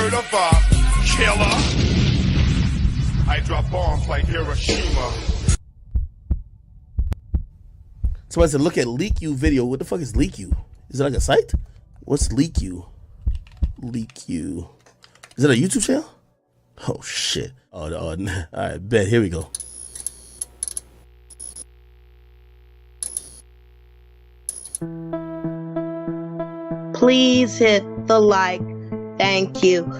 heard of a killer? I drop bombs like Hiroshima. Somebody said, look at LeakYou video. What the fuck is LeakYou? Is it like a site? What's LeakYou? LeakYou. Is it a YouTube channel? Oh, shit. Oh, all right, bet. Here we go. Please hit the like. Thank you.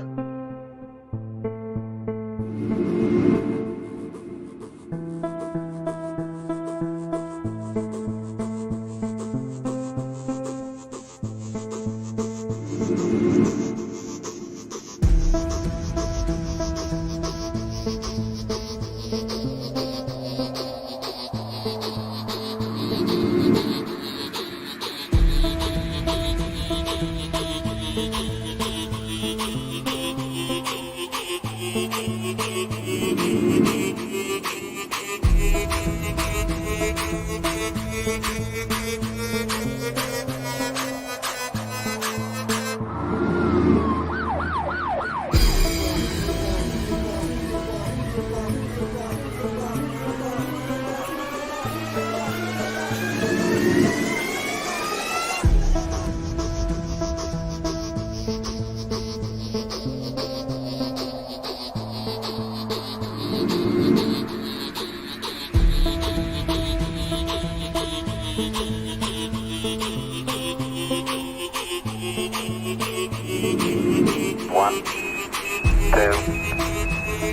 One, 2,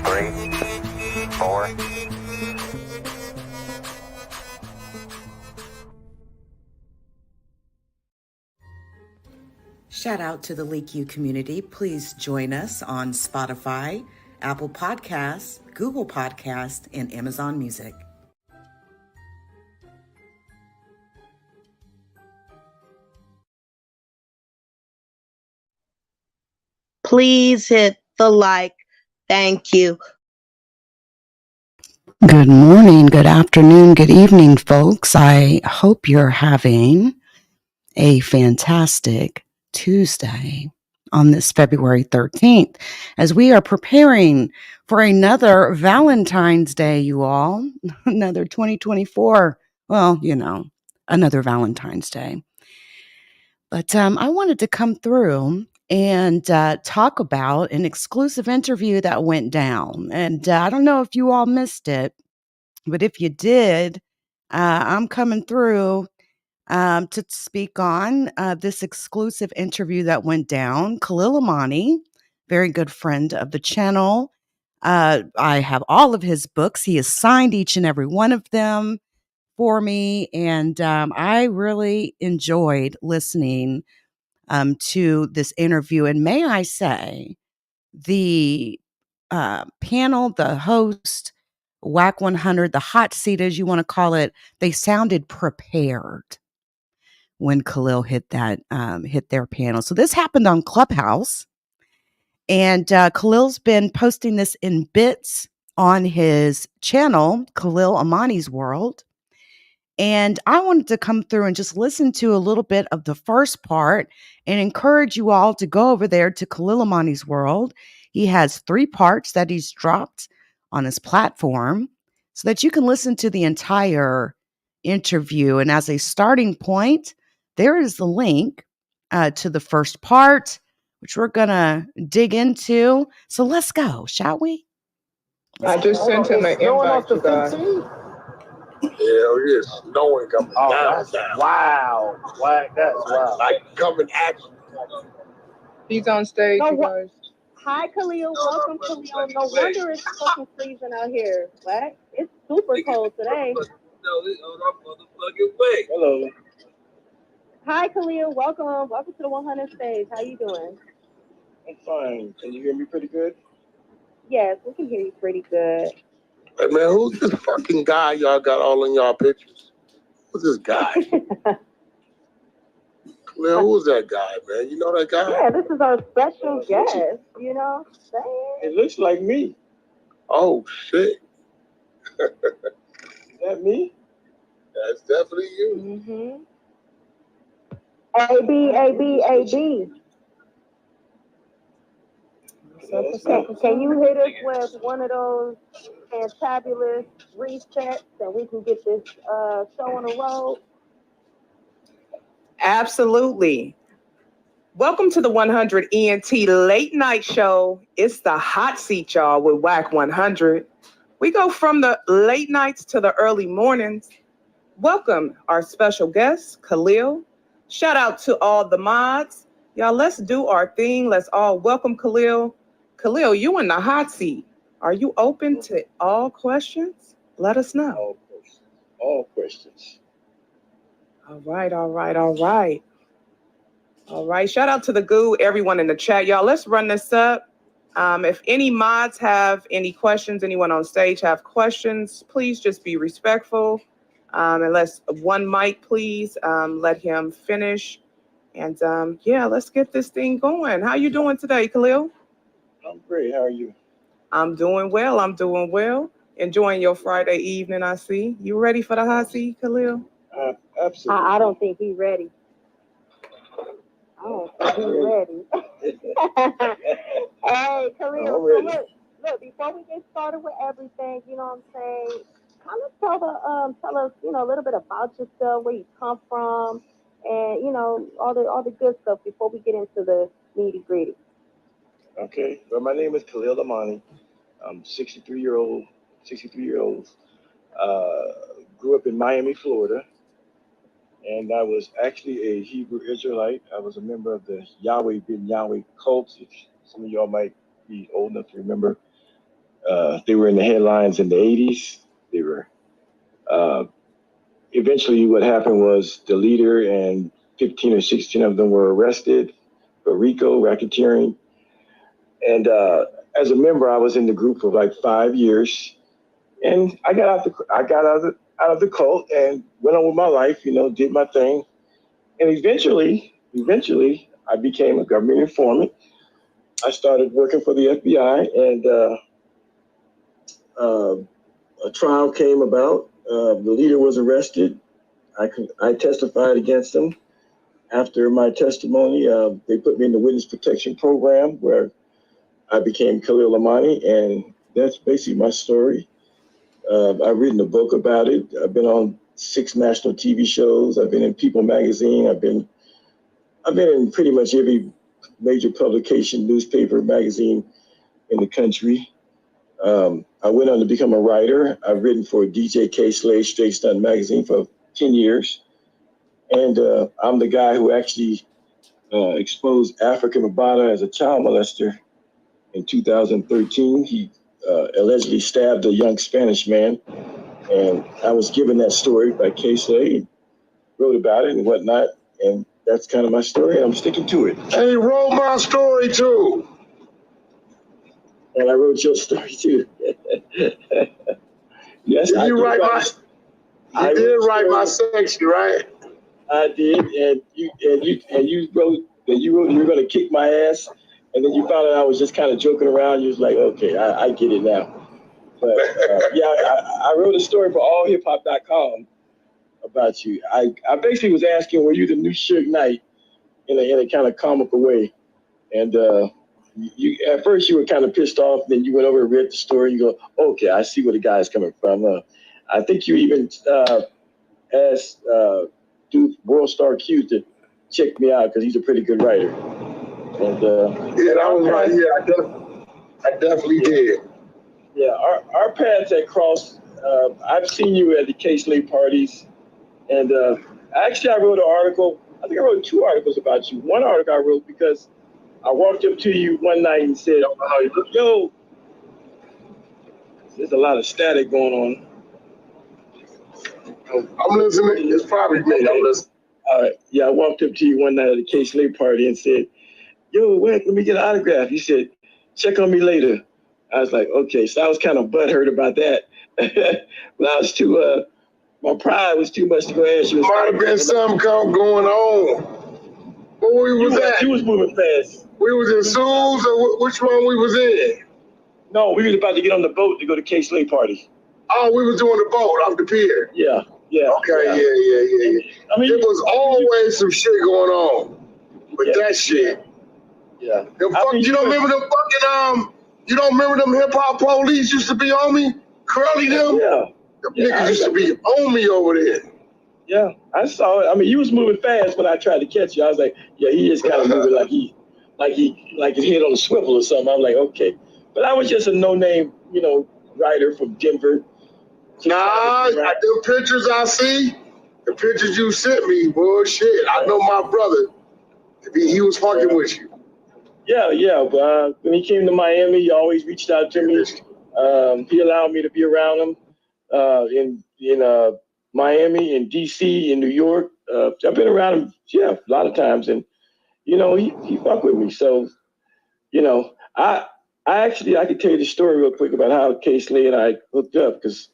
3, 4. Shout out to the LeakYou community. Please join us on Spotify, Apple Podcasts, Google Podcasts, and Amazon Music. Please hit the like. Thank you. Good morning, good afternoon, good evening, folks. I hope you're having a fantastic Tuesday on this February 13th as we are preparing for another Valentine's Day, you all. Another 2024. Well, another Valentine's Day. But I wanted to come through and talk about an exclusive interview that went down. And I don't know if you all missed it, but if you did, I'm coming through to speak on this exclusive interview that went down. Khalil Amani, very good friend of the channel. I have all of his books. He has signed each and every one of them for me. And I really enjoyed listening to this interview. And may I say, the panel, the host, Wack 100, the hot seat, as you want to call it, they sounded prepared when Khalil hit their panel. So this happened on ClubHouse, and Khalil's been posting this in bits on his channel, Khalil Amani's World. And I wanted to come through and just listen to a little bit of the first part and encourage you all to go over there to Khalil Amani's World. He has 3 parts that he's dropped on his platform so that you can listen to the entire interview. And as a starting point, there is the link to the first part, which we're going to dig into. So let's go, shall we? I just sent him an invite, you guys. Hell yes, knowing coming down. Wow. Wack, that's wow. Like coming at you. He's on stage, you guys. Hi, Khalil. Welcome, Khalil. No wonder it's fucking freezing out here. Wack. It's super cold today. Hello. Hi, Khalil. Welcome. Welcome to the 100 stage. How you doing? I'm fine. Can you hear me pretty good? Yes, we can hear you pretty good. Hey man, who's this fucking guy y'all got all in y'all pictures? Who's this guy? Khalil, who's that guy, man? You know that guy? Yeah, this is our special guest. You know what I'm saying? It looks like me. Oh shit. Is that me? That's definitely you. AB. Can you hit us with one of those fantabulous resets and we can get this show on the road? Absolutely. Welcome to the 100 ENT Late Night Show. It's the hot seat, y'all, with Wack 100. We go from the late nights to the early mornings. Welcome our special guest, Khalil. Shout out to all the mods. Y'all, let's do our thing. Let's all welcome Khalil. Khalil, you in the hot seat. Are you open to all questions? Let us know. All questions. All questions. All right. All right. Shout out to the goo, everyone in the chat. Y'all, let's run this up. If any mods have any questions, anyone on stage have questions, please just be respectful. And let's one mic, please. Let him finish. And let's get this thing going. How you doing today, Khalil? I'm great. How are you? I'm doing well. Enjoying your Friday evening, I see. You ready for the hot seat, Khalil? Absolutely. I don't think he's ready. Hey, Khalil, look, before we get started with everything, you know what I'm saying, kind of tell us, a little bit about yourself, where you come from, and, all the good stuff before we get into the nitty-gritty. Okay. Well, my name is Khalil Amani. I'm 63 years old. Grew up in Miami, Florida. And I was actually a Hebrew Israelite. I was a member of the Yahweh Ben Yahweh cult. If some of y'all might be old enough to remember. They were in the headlines in the 80s. They were. Eventually, what happened was the leader and 15 or 16 of them were arrested for RICO, racketeering. And as a member, I was in the group for like 5 years. And I got out of the cult and went on with my life, did my thing. And eventually, I became a government informant. I started working for the FBI, and a trial came about. The leader was arrested. I testified against him. After my testimony, they put me in the witness protection program where I became Khalil Amani, and that's basically my story. I've written a book about it. I've been on 6 national TV shows. I've been in People magazine. I've been in pretty much every major publication, newspaper, magazine in the country. I went on to become a writer. I've written for DJ K. Slade Straight Stunt magazine for 10 years. And I'm the guy who actually exposed Africa Mabata as a child molester in 2013. He allegedly stabbed a young Spanish man. And I was given that story by K. Slade, wrote about it and whatnot. And that's kind of my story, and I'm sticking to it. Hey, wrote my story too. And I wrote your story too. Yes, did you write my? You did write my section, right? I did, and you wrote that you were going to kick my ass, and then you found out I was just kind of joking around. You was like, okay, I get it now. But I wrote a story for allhiphop.com about you. I basically was asking, were you the new Suge Knight in a kind of comical way? And you at first you were kind of pissed off, then you went over and read the story. And you go, okay, I see where the guy's coming from. I think you even asked Duke World Star Q to check me out because he's a pretty good writer. And yeah, that was right. Yeah, I definitely did. Yeah, our paths had crossed. I've seen you at the K-Slade parties, and actually I wrote an article. I think I wrote 2 articles about you. One article I wrote because I walked up to you one night and said, "How you look, yo?" There's a lot of static going on. I'm listening. It's probably me. I'm listening. All right. Yeah, I walked up to you one night at a K-Slade party and said, "Yo, Wack, let me get an autograph." You said, "Check on me later." I was like, okay. So I was kind of butthurt about that. But I was too, my pride was too much to go ask you. Might have been something going on. Where we was at? You was moving fast. We was in Sue's, or which one we was in? No, we was about to get on the boat to go to K-Slade party. Oh, we was doing the boat off the pier. Yeah. Okay, yeah. I mean, it was always some shit going on. But that shit. Yeah. You don't remember them fucking you don't remember them hip hop police used to be on me? Curly them? Yeah. Them niggas used to be on me over there. Yeah, I saw it. I mean, you was moving fast when I tried to catch you. I was like, yeah, he is kind of moving like his head on a swivel or something. I'm like, okay. But I was just a no-name, writer from Denver. Nah, the pictures I see, the pictures you sent me, bullshit. I know my brother. He was fucking with you. Yeah. But when he came to Miami, he always reached out to me. He allowed me to be around him in Miami, in D.C., in New York. I've been around him, a lot of times, and he fucked with me. So, I could tell you the story real quick about how K-Slay and I hooked up, because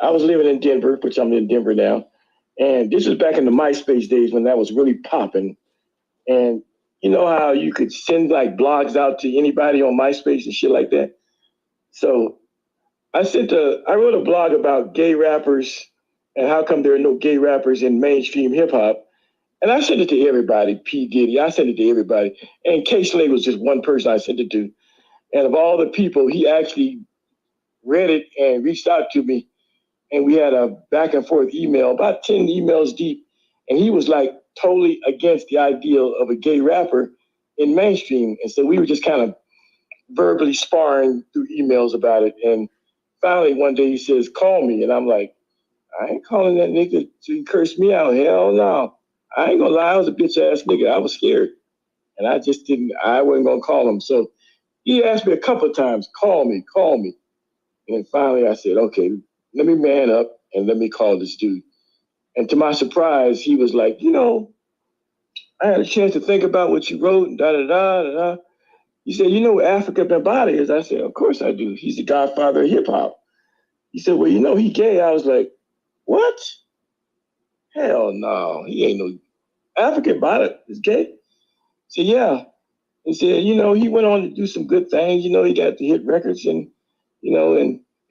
I was living in Denver, which I'm in Denver now, and this was back in the MySpace days when that was really popping. And you know how you could send like blogs out to anybody on MySpace and shit like that? So I wrote a blog about gay rappers and how come there are no gay rappers in mainstream hip hop. And I sent it to everybody, P. Diddy, I sent it to everybody. And K-Slay was just one person I sent it to. And of all the people, he actually read it and reached out to me. And we had a back and forth email, about 10 emails deep. And he was like totally against the ideal of a gay rapper in mainstream. And so we were just kind of verbally sparring through emails about it. And finally one day he says, call me. And I'm like, I ain't calling that nigga to curse me out. Hell no. I ain't gonna lie, I was a bitch ass nigga. I was scared. And I wasn't gonna call him. So he asked me a couple of times, call me. And then finally I said, okay, let me man up and let me call this dude. And to my surprise, he was like, I had a chance to think about what you wrote, and da-da-da-da-da. He said, you know what Africa Bambaataa is? I said, of course I do. He's the godfather of hip hop. He said, well, he gay. I was like, what? Hell no, he ain't no Africa Bambaataa is gay. He said, yeah. He said, he went on to do some good things. He got to hit records and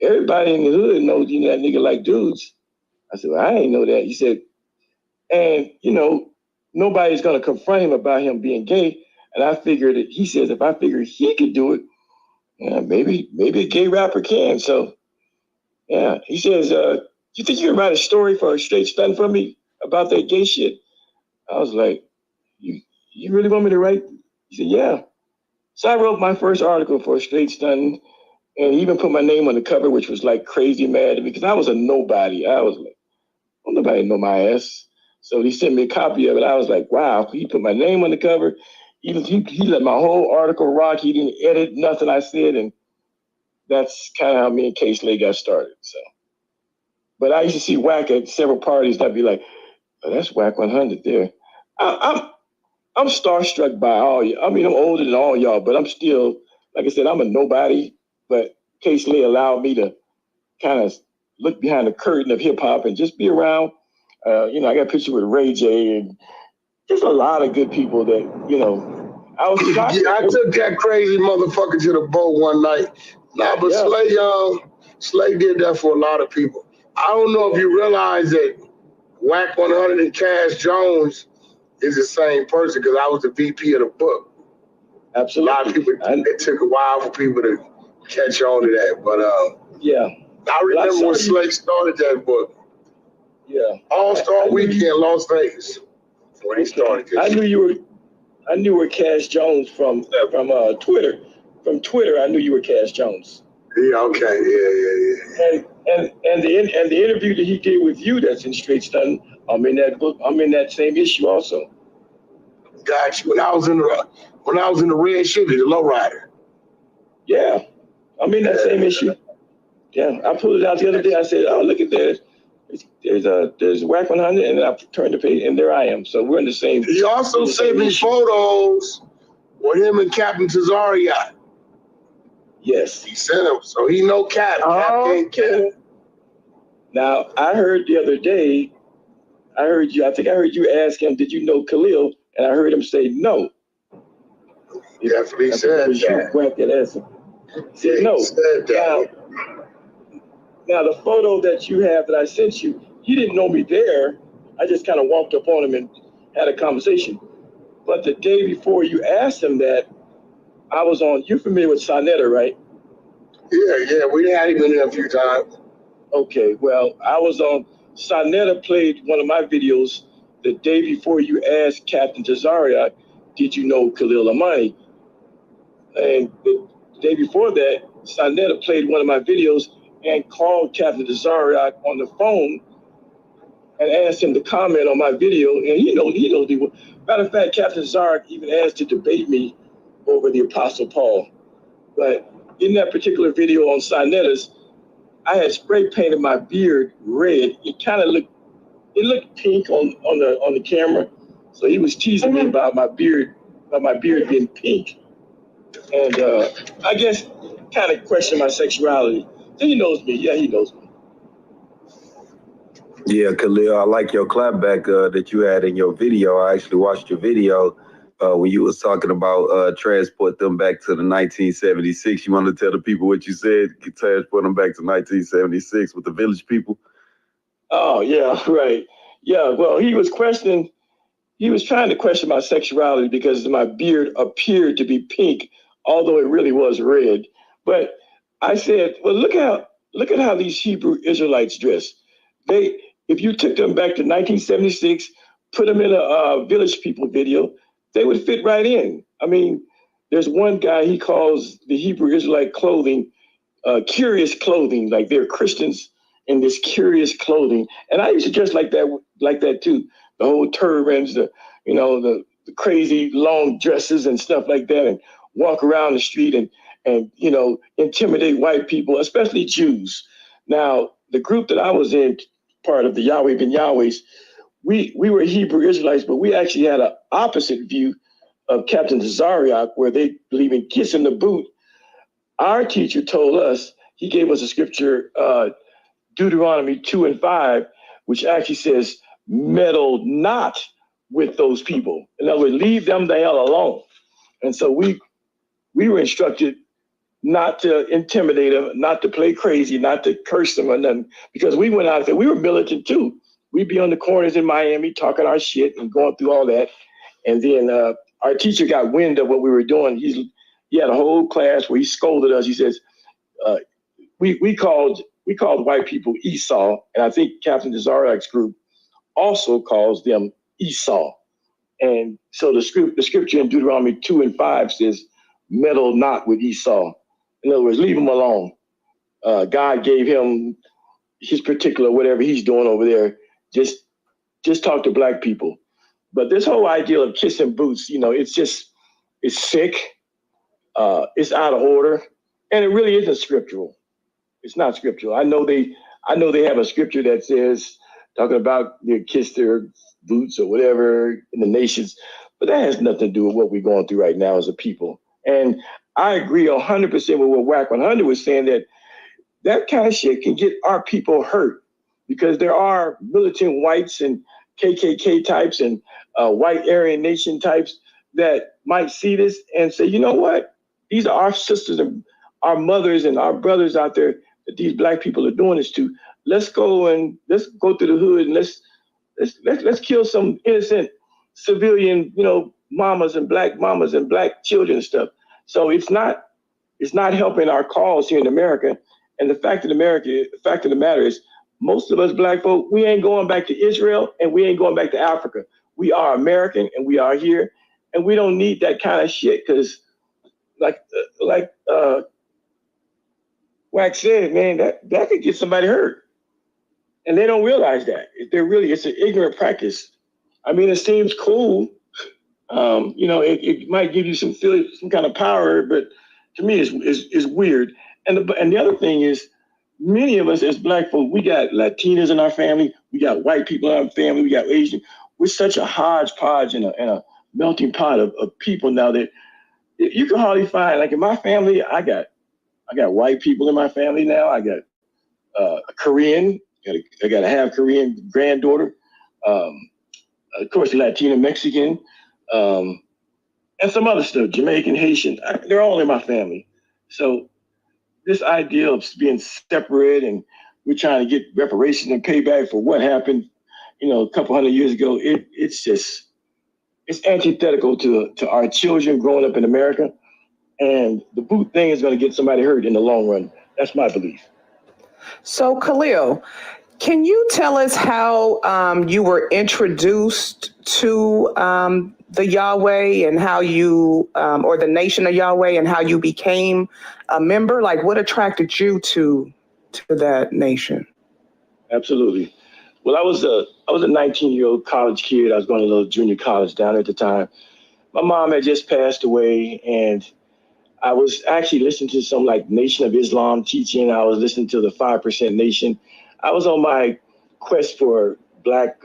everybody in the hood knows, that nigga like dudes. I said, well, I ain't know that. He said, and, nobody's going to confront him about him being gay. And I figured that he says, if I figured he could do it, maybe a gay rapper can. So, yeah, he says, you think you can write a story for a straight stunt for me about that gay shit? I was like, you really want me to write? He said, yeah. So I wrote my first article for a straight stunt, and he even put my name on the cover, which was like crazy mad at me because I was a nobody. I was like, oh, nobody know my ass. So he sent me a copy of it. I was like, wow. He put my name on the cover. He let my whole article rock. He didn't edit nothing I said, and that's kind of how me and K-Slay got started. So, but I used to see Wack at several parties, and I'd be like, oh, that's Wack 100 there. I'm starstruck by all you. I mean, I'm older than all y'all, but I'm still, like I said, I'm a nobody. But K-Slay allowed me to kind of look behind the curtain of hip hop and just be around. I got a picture with Ray J and just a lot of good people that, I was shocked. Yeah, I took that crazy motherfucker to the boat one night. But Slay did that for a lot of people. I don't know if you realize that Wack 100 and Cash Jones is the same person, because I was the VP of the book. Absolutely. A lot of people, it took a while for people to catch on to that. But I remember when Slay started that book. Yeah. All-Star Weekend, Las Vegas. When he started this. I knew where Cash Jones from Twitter. From Twitter, I knew you were Cash Jones. Yeah, okay. Yeah. And the interview that he did with you that's in Straight Stunt, I'm in that book. I'm in that same issue also. Got you. When I was in the red Chevy, the lowrider. Yeah, I'm in that same issue. Yeah, I pulled it out the other day. I said, "Oh, look at this. There's Wack 100," and I turned the page, and there I am. So we're in the same. He also sent me photos with him and Captain Cesario. Yes, he sent him. So he know Cap. Okay. Now I heard the other day. I think I heard you ask him, "Did you know Khalil?" And I heard him say no. Definitely said that. Wack that answer. Said no. Said that. Now the photo that you have that I sent you, he didn't know me there. I just kind of walked up on him and had a conversation. But the day before you asked him that, I was on, you're familiar with Sonetta, right? Yeah, we had him in there a few times. Okay, well, I was on, Sonetta played one of my videos the day before you asked Captain Tazariak, did you know Khalil Amani? And the day before that, Sonetta played one of my videos and called Captain Tazariak on the phone and asked him to comment on my video. And he knows the matter of fact, Captain Tazariak even asked to debate me over the Apostle Paul. But in that particular video on Sonetta's, I had spray painted my beard red. It kind of looked pink on the camera. So he was teasing me about my beard being pink. And I guess kind of questioned my sexuality. So he knows me. Yeah, he knows me. Yeah, Khalil, I like your clapback that you had in your video. I actually watched your video when you was talking about transport them back to the 1976. You want to tell the people what you said? You transport them back to 1976 with the village people? Oh, yeah, right. Yeah, well, he was trying to question my sexuality because my beard appeared to be pink, although it really was red. But I said, well, look at how these Hebrew Israelites dress. If you took them back to 1976, put them in a Village People video, they would fit right in. I mean, there's one guy, he calls the Hebrew Israelite clothing curious clothing, like they're Christians in this curious clothing. And I used to dress like that too. The whole turbans, the crazy long dresses and stuff like that, and walk around the street and intimidate white people, especially Jews. Now, the group that I was in, part of the Yahweh Ben Yahwehs, we were Hebrew Israelites, but we actually had an opposite view of Captain Tazariak, where they believe in kissing the boot. Our teacher told us, he gave us a scripture, Deuteronomy 2:5, which actually says, meddle not with those people. In other words, leave them the hell alone. And so we were instructed not to intimidate them, not to play crazy, not to curse them or nothing, because we went out there, we were militant too. We'd be on the corners in Miami talking our shit and going through all that. And then our teacher got wind of what we were doing. He had a whole class where he scolded us. He says, we called white people Esau, and I think Captain Tazariak's group also calls them Esau. And so the scripture in Deuteronomy 2:5 says, meddle not with Esau. In other words, leave him alone. God gave him his particular whatever he's doing over there. Just talk to black people. But this whole idea of kissing boots, it's sick. It's out of order, and it really isn't scriptural. It's not scriptural. I know they have a scripture that says, talking about they kiss their boots or whatever in the nations, but that has nothing to do with what we're going through right now as a people. And I agree 100% with what Wack 100 was saying, that kind of shit can get our people hurt, because there are militant whites and KKK types and white Aryan Nation types that might see this and say, you know what? These are our sisters and our mothers and our brothers out there that these black people are doing this to. Let's go through the hood and let's kill some innocent civilian, mamas and black children and stuff. So it's not helping our cause here in America. And the fact of the matter is, most of us black folk, we ain't going back to Israel and we ain't going back to Africa. We are American and we are here, and we don't need that kind of shit, because like Wack said, man, that could get somebody hurt. And they don't realize that. It's an ignorant practice. I mean, it seems cool. It might give you some kind of power, but to me, it's weird. And the other thing is, many of us as black folk, we got Latinas in our family, we got white people in our family, we got Asian. We're such a hodgepodge and a melting pot of people now that you can hardly find. Like in my family, I got white people in my family now. I got a Korean. I got a half Korean granddaughter. Of course, Latina, Mexican, and some other stuff, Jamaican, Haitian. They're all in my family. So this idea of being separate and we're trying to get reparations and payback for what happened, a couple hundred years ago, it's antithetical to our children growing up in America. And the boot thing is going to get somebody hurt in the long run. That's my belief. So, Khalil, can you tell us how you were introduced to the Yahweh and how you, or the Nation of Yahweh, and how you became a member? Like, what attracted you to that nation? Absolutely. Well, I was a 19-year-old college kid. I was going to a little junior college down at the time. My mom had just passed away, and I was actually listening to some like Nation of Islam teaching. I was listening to the 5% Nation. I was on my quest for Black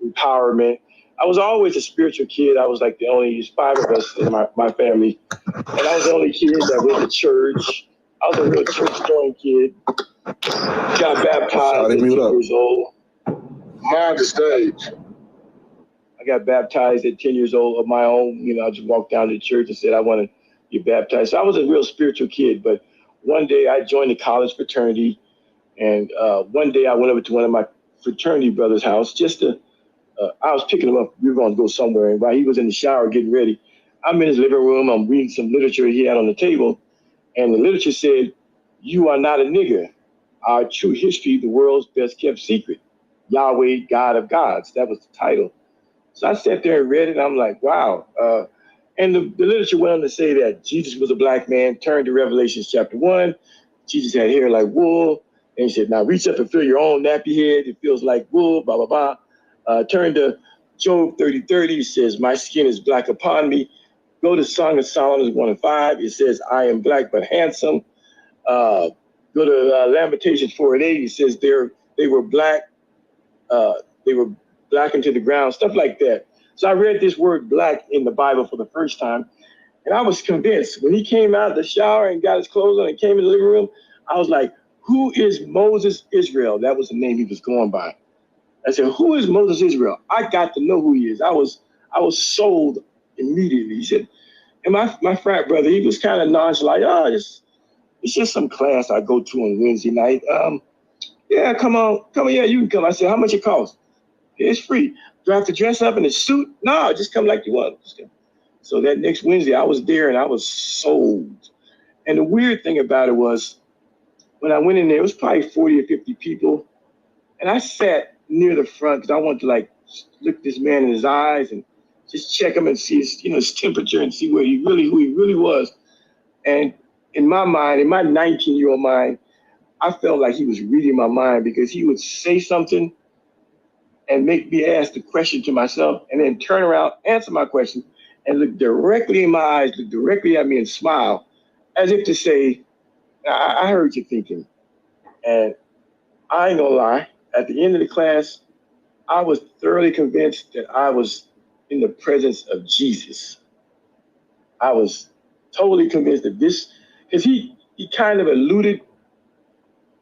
empowerment. I was always a spiritual kid. I was like there's 5 of us in my family. And I was the only kid that went to church. I was a real church-going kid. Got baptized at 10 years old. Mind the stage. I got baptized at 10 years old of my own. I just walked down to the church and said, I want to get baptized. So I was a real spiritual kid. But one day I joined the college fraternity. And one day I went over to one of my fraternity brother's house just to, I was picking him up. We were going to go somewhere. And while he was in the shower getting ready, I'm in his living room. I'm reading some literature he had on the table. And the literature said, "You are not a nigger. Our true history, the world's best kept secret. Yahweh, God of gods." That was the title. So I sat there and read it. And I'm like, wow. And the literature went on to say that Jesus was a Black man. Turn to Revelation chapter 1. Jesus had hair like wool. And he said, now reach up and feel your own nappy head. It feels like wool, blah, blah, blah. Turn to Job 30:30. It says, my skin is black upon me. Go to Song of Solomon 1:5. It says, I am black but handsome. Go to Lamentations 4:8. It says they were black. They were blackened to the ground, stuff like that. So I read this word black in the Bible for the first time. And I was convinced when he came out of the shower and got his clothes on and came in the living room, I was like, who is Moses Israel? That was the name he was going by. I said, who is Moses Israel? I got to know who he is. I was sold immediately. He said, and my frat brother, he was kind of nonchalant. Oh, it's just some class I go to on Wednesday night. Yeah, come on. Yeah, you can come. I said, how much it cost? It's free. Do I have to dress up in a suit? No, just come like you want. So that next Wednesday, I was there and I was sold. And the weird thing about it was, when I went in there, it was probably 40 or 50 people. And I sat near the front because I wanted to look this man in his eyes and just check him and see his temperature and see who he really was. And in my mind, in my 19-year-old mind, I felt like he was reading my mind because he would say something and make me ask the question to myself and then turn around, answer my question, and look directly in my eyes, look directly at me and smile, as if to say, I heard you thinking. And I ain't gonna lie, at the end of the class, I was thoroughly convinced that I was in the presence of Jesus. I was totally convinced that because he kind of alluded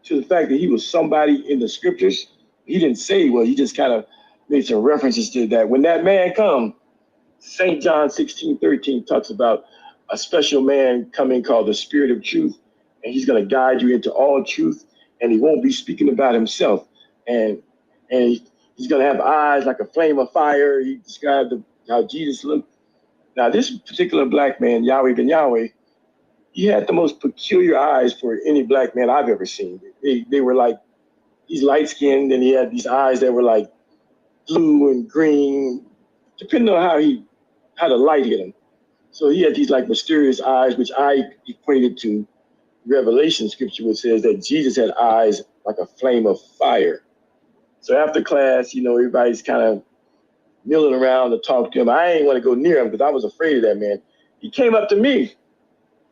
to the fact that he was somebody in the scriptures. He didn't say he was, he just kind of made some references to that. When that man come, St. John 16:13 talks about a special man coming called the Spirit of Truth, and he's going to guide you into all truth, and he won't be speaking about himself. And he's going to have eyes like a flame of fire. He described how Jesus looked. Now, this particular Black man, Yahweh ben Yahweh, he had the most peculiar eyes for any Black man I've ever seen. They were like, he's light-skinned, and he had these eyes that were like blue and green, depending on how the light hit him. So he had these like mysterious eyes, which I equated to Revelation scripture, which says that Jesus had eyes like a flame of fire. So after class, everybody's kind of milling around to talk to him. I ain't want to go near him because I was afraid of that man. He came up to me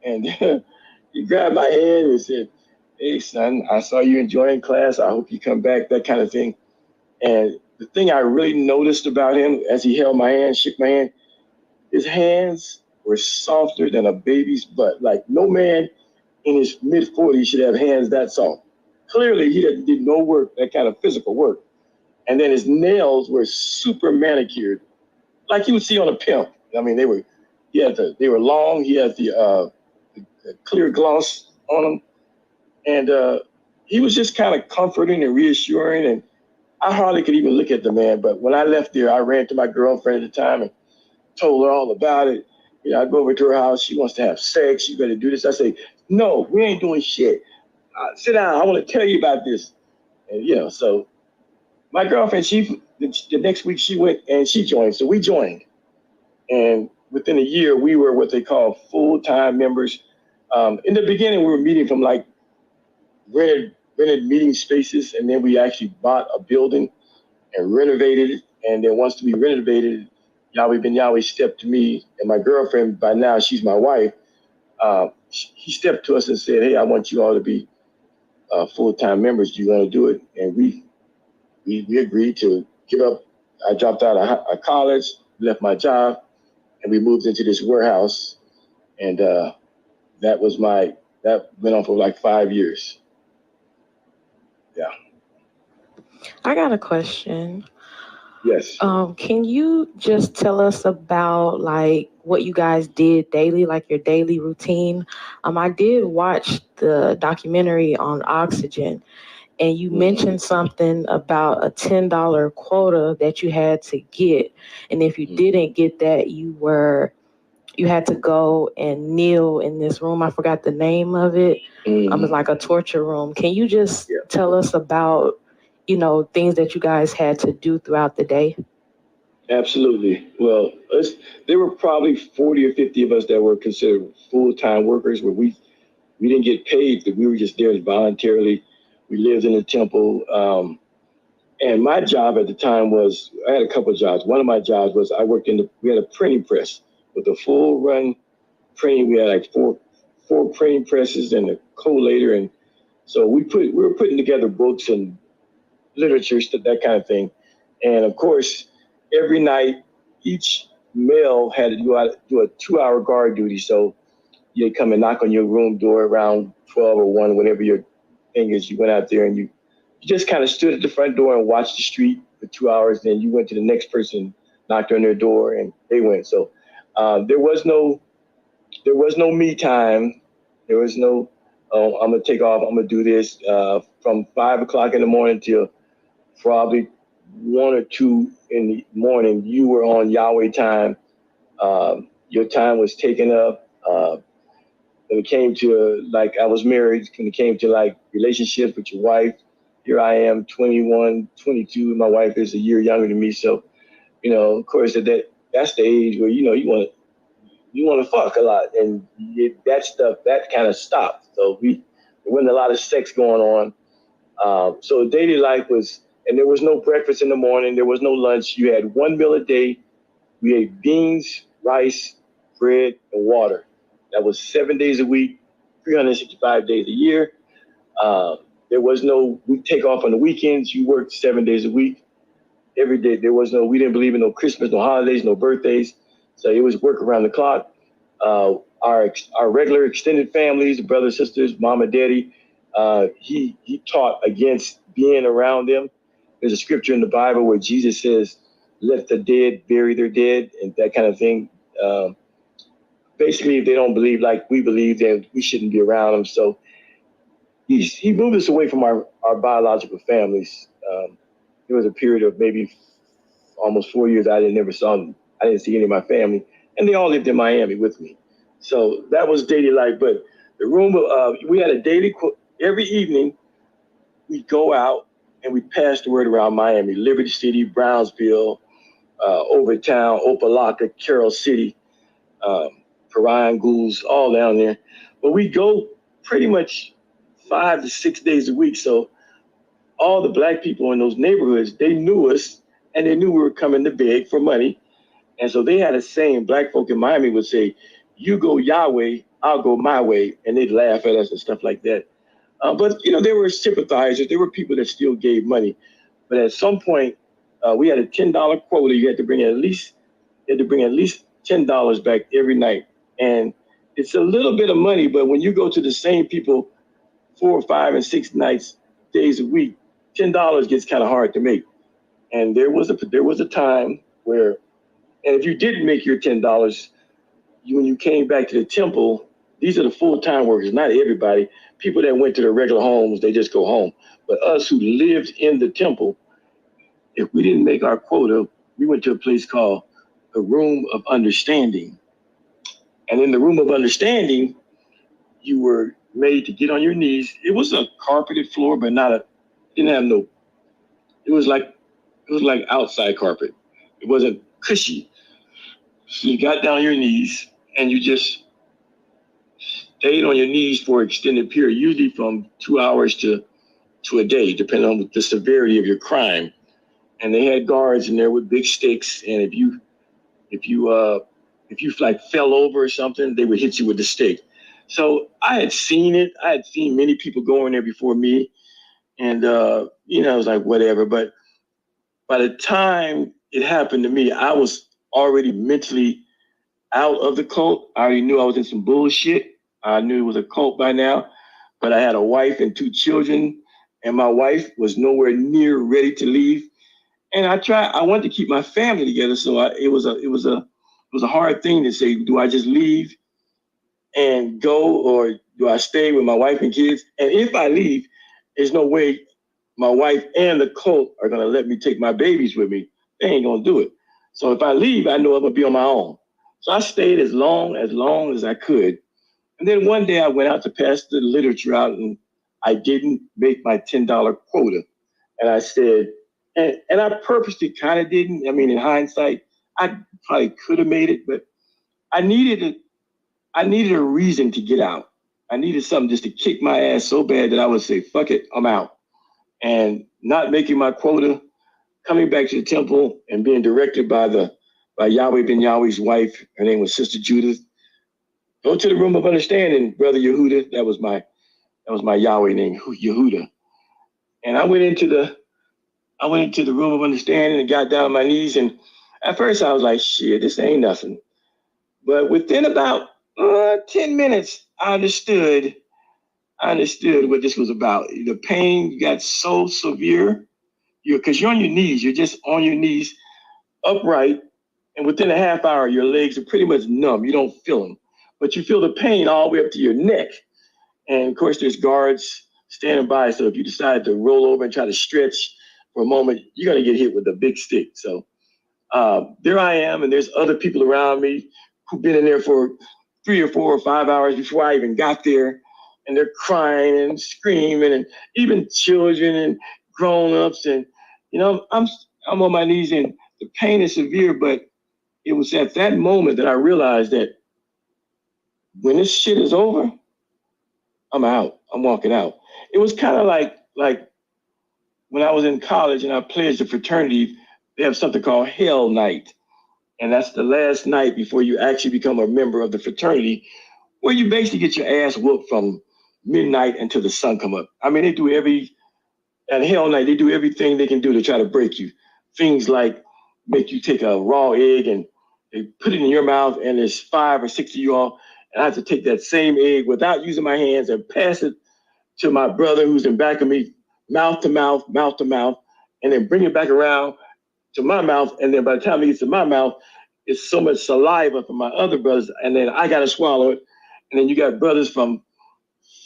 and he grabbed my hand and said, hey, son, I saw you enjoying class. I hope you come back, that kind of thing. And the thing I really noticed about him as he held my hand, shook my hand, his hands were softer than a baby's butt. Like no man in his mid-40s should have hands that soft. Clearly, he did no work, that kind of physical work. And then his nails were super manicured, like you would see on a pimp. I mean, they were long. He had the clear gloss on them. And he was just kind of comforting and reassuring. And I hardly could even look at the man. But when I left there, I ran to my girlfriend at the time and told her all about it. I go over to her house. She wants to have sex. She better do this. I say, no, we ain't doing shit. Sit down. I want to tell you about this. And, so my girlfriend, the next week she went and she joined. So we joined. And within a year, we were what they call full-time members. In the beginning, we were meeting from like rented meeting spaces. And then we actually bought a building and renovated it. And then once we renovated, Yahweh Ben Yahweh stepped to me, and my girlfriend, by now she's my wife, he stepped to us and said, hey, I want you all to be full-time members. Do you want to do it? And we agreed to give up. I dropped out of college, left my job, and we moved into this warehouse. And that went on for like 5 years. Yeah. I got a question. Yes. Can you just tell us about like what you guys did daily, like your daily routine? I did watch the documentary on oxygen, and you mentioned something about a $10 quota that you had to get, and if you didn't get that, you had to go and kneel in this room. I forgot the name of it. It's like a torture room. Can you just tell us about, things that you guys had to do throughout the day? Absolutely. Well, there were probably 40 or 50 of us that were considered full-time workers, where we didn't get paid, but we were just there voluntarily. We lived in the temple. And my job at the time was, I had a couple of jobs. One of my jobs was we had a printing press with a full run printing. We had like four printing presses and a collator. And so we were putting together books and literature, that kind of thing. And of course, every night, each male had to do a 2-hour guard duty. So you'd come and knock on your room door around 12 or 1, whatever your thing is. You went out there and you just kind of stood at the front door and watched the street for 2 hours. Then you went to the next person, knocked on their door, and they went. So there was no me time. There was no, I'm gonna take off, I'm gonna do this from 5 o'clock in the morning till probably 1 or 2 in the morning. You were on Yahweh time. Your time was taken up. When it came to I was married, when it came to like relationships with your wife, here I am, 21, 22. My wife is a year younger than me. So, of course, that's the age where, you want to fuck a lot. And that kind of stopped. So there wasn't a lot of sex going on. So daily life was, and there was no breakfast in the morning. There was no lunch. You had 1 meal a day. We ate beans, rice, bread, and water. That was 7 days a week, 365 days a year. There was no, we take off on the weekends. You worked 7 days a week. Every day. We didn't believe in no Christmas, no holidays, no birthdays. So it was work around the clock. Our regular extended families, brothers, sisters, mom and daddy, he taught against being around them. There's a scripture in the Bible where Jesus says, let the dead bury their dead, and that kind of thing. Basically, if they don't believe like we believe, then we shouldn't be around them. So he moved us away from our biological families. There was a period of maybe almost 4 years I didn't see any of my family, and they all lived in Miami with me. So that was daily life. But the room, we had a daily, every evening, we'd go out and we'd pass the word around Miami, Liberty City, Brownsville, Overtown, Opelika, Carroll City, Parian Ghouls, all down there. But we go pretty much 5 to 6 days a week. So all the black people in those neighborhoods, they knew us, and they knew we were coming to beg for money. And so they had a saying, black folk in Miami would say, you go Yahweh, I'll go my way. And they'd laugh at us and stuff like that. But, there were sympathizers. There were people that still gave money. But at some point, we had a $10 quota. You had to bring at least $10 back every night. And it's a little bit of money, but when you go to the same people 4, 5, and 6 days a week, $10 gets kind of hard to make. And there was a time where, and if you didn't make your $10, when you came back to the temple, these are the full-time workers, not everybody. People that went to their regular homes, they just go home. But us who lived in the temple, if we didn't make our quota, we went to a place called the Room of Understanding. And in the room of understanding, you were made to get on your knees. It was a carpeted floor, but didn't have no. It was like outside carpet. It wasn't cushy. So you got down on your knees and you just stayed on your knees for an extended period, usually from 2 hours to a day, depending on the severity of your crime. And they had guards in there with big sticks, and if you like fell over or something, they would hit you with the stick. So I had seen it. I had seen many people go in there before me, and I was like, whatever. But by the time it happened to me, I was already mentally out of the cult. I already knew I was in some bullshit. I knew it was a cult by now, but I had a wife and 2 children, and my wife was nowhere near ready to leave. And I wanted to keep my family together, so it was a hard thing to say, do I just leave and go, or do I stay with my wife and kids? And if I leave, there's no way my wife and the cult are gonna let me take my babies with me. They ain't gonna do it. So if I leave, I know I'm gonna be on my own. So I stayed as long as I could. And then one day I went out to pass the literature out, and I didn't make my $10 quota. And I said, and I purposely kind of didn't. I mean, in hindsight, I probably could have made it, but I needed a reason to get out. I needed something just to kick my ass so bad that I would say, fuck it, I'm out. And not making my quota, coming back to the temple and being directed by Yahweh ben Yahweh's wife. Her name was Sister Judith. Go to the room of understanding, Brother Yehuda. That was my Yahweh name, Yehuda. And I went into the room of understanding and got down on my knees. And at first I was like, shit, this ain't nothing. But within about 10 minutes, I understood what this was about. The pain got so severe, because you're on your knees. You're just on your knees, upright. And within a half hour, your legs are pretty much numb. You don't feel them. But you feel the pain all the way up to your neck. And of course, there's guards standing by. So if you decide to roll over and try to stretch for a moment, you're going to get hit with a big stick. So there I am, and there's other people around me who've been in there for 3 or 4 or 5 hours before I even got there. And they're crying and screaming, and even children and grown-ups. And, I'm on my knees, and the pain is severe. But it was at that moment that I realized that when this shit is over, I'm out. I'm walking out. It was kind of like when I was in college and I pledged a fraternity. They have something called Hell Night. And that's the last night before you actually become a member of the fraternity, where you basically get your ass whooped from midnight until the sun come up. I mean, at Hell Night, they do everything they can do to try to break you. Things like make you take a raw egg and they put it in your mouth, and there's 5 or 6 of you all, and I have to take that same egg without using my hands and pass it to my brother who's in back of me, mouth to mouth, and then bring it back around to my mouth. And then by the time it gets to my mouth, it's so much saliva from my other brothers, and then I got to swallow it. And then you got brothers from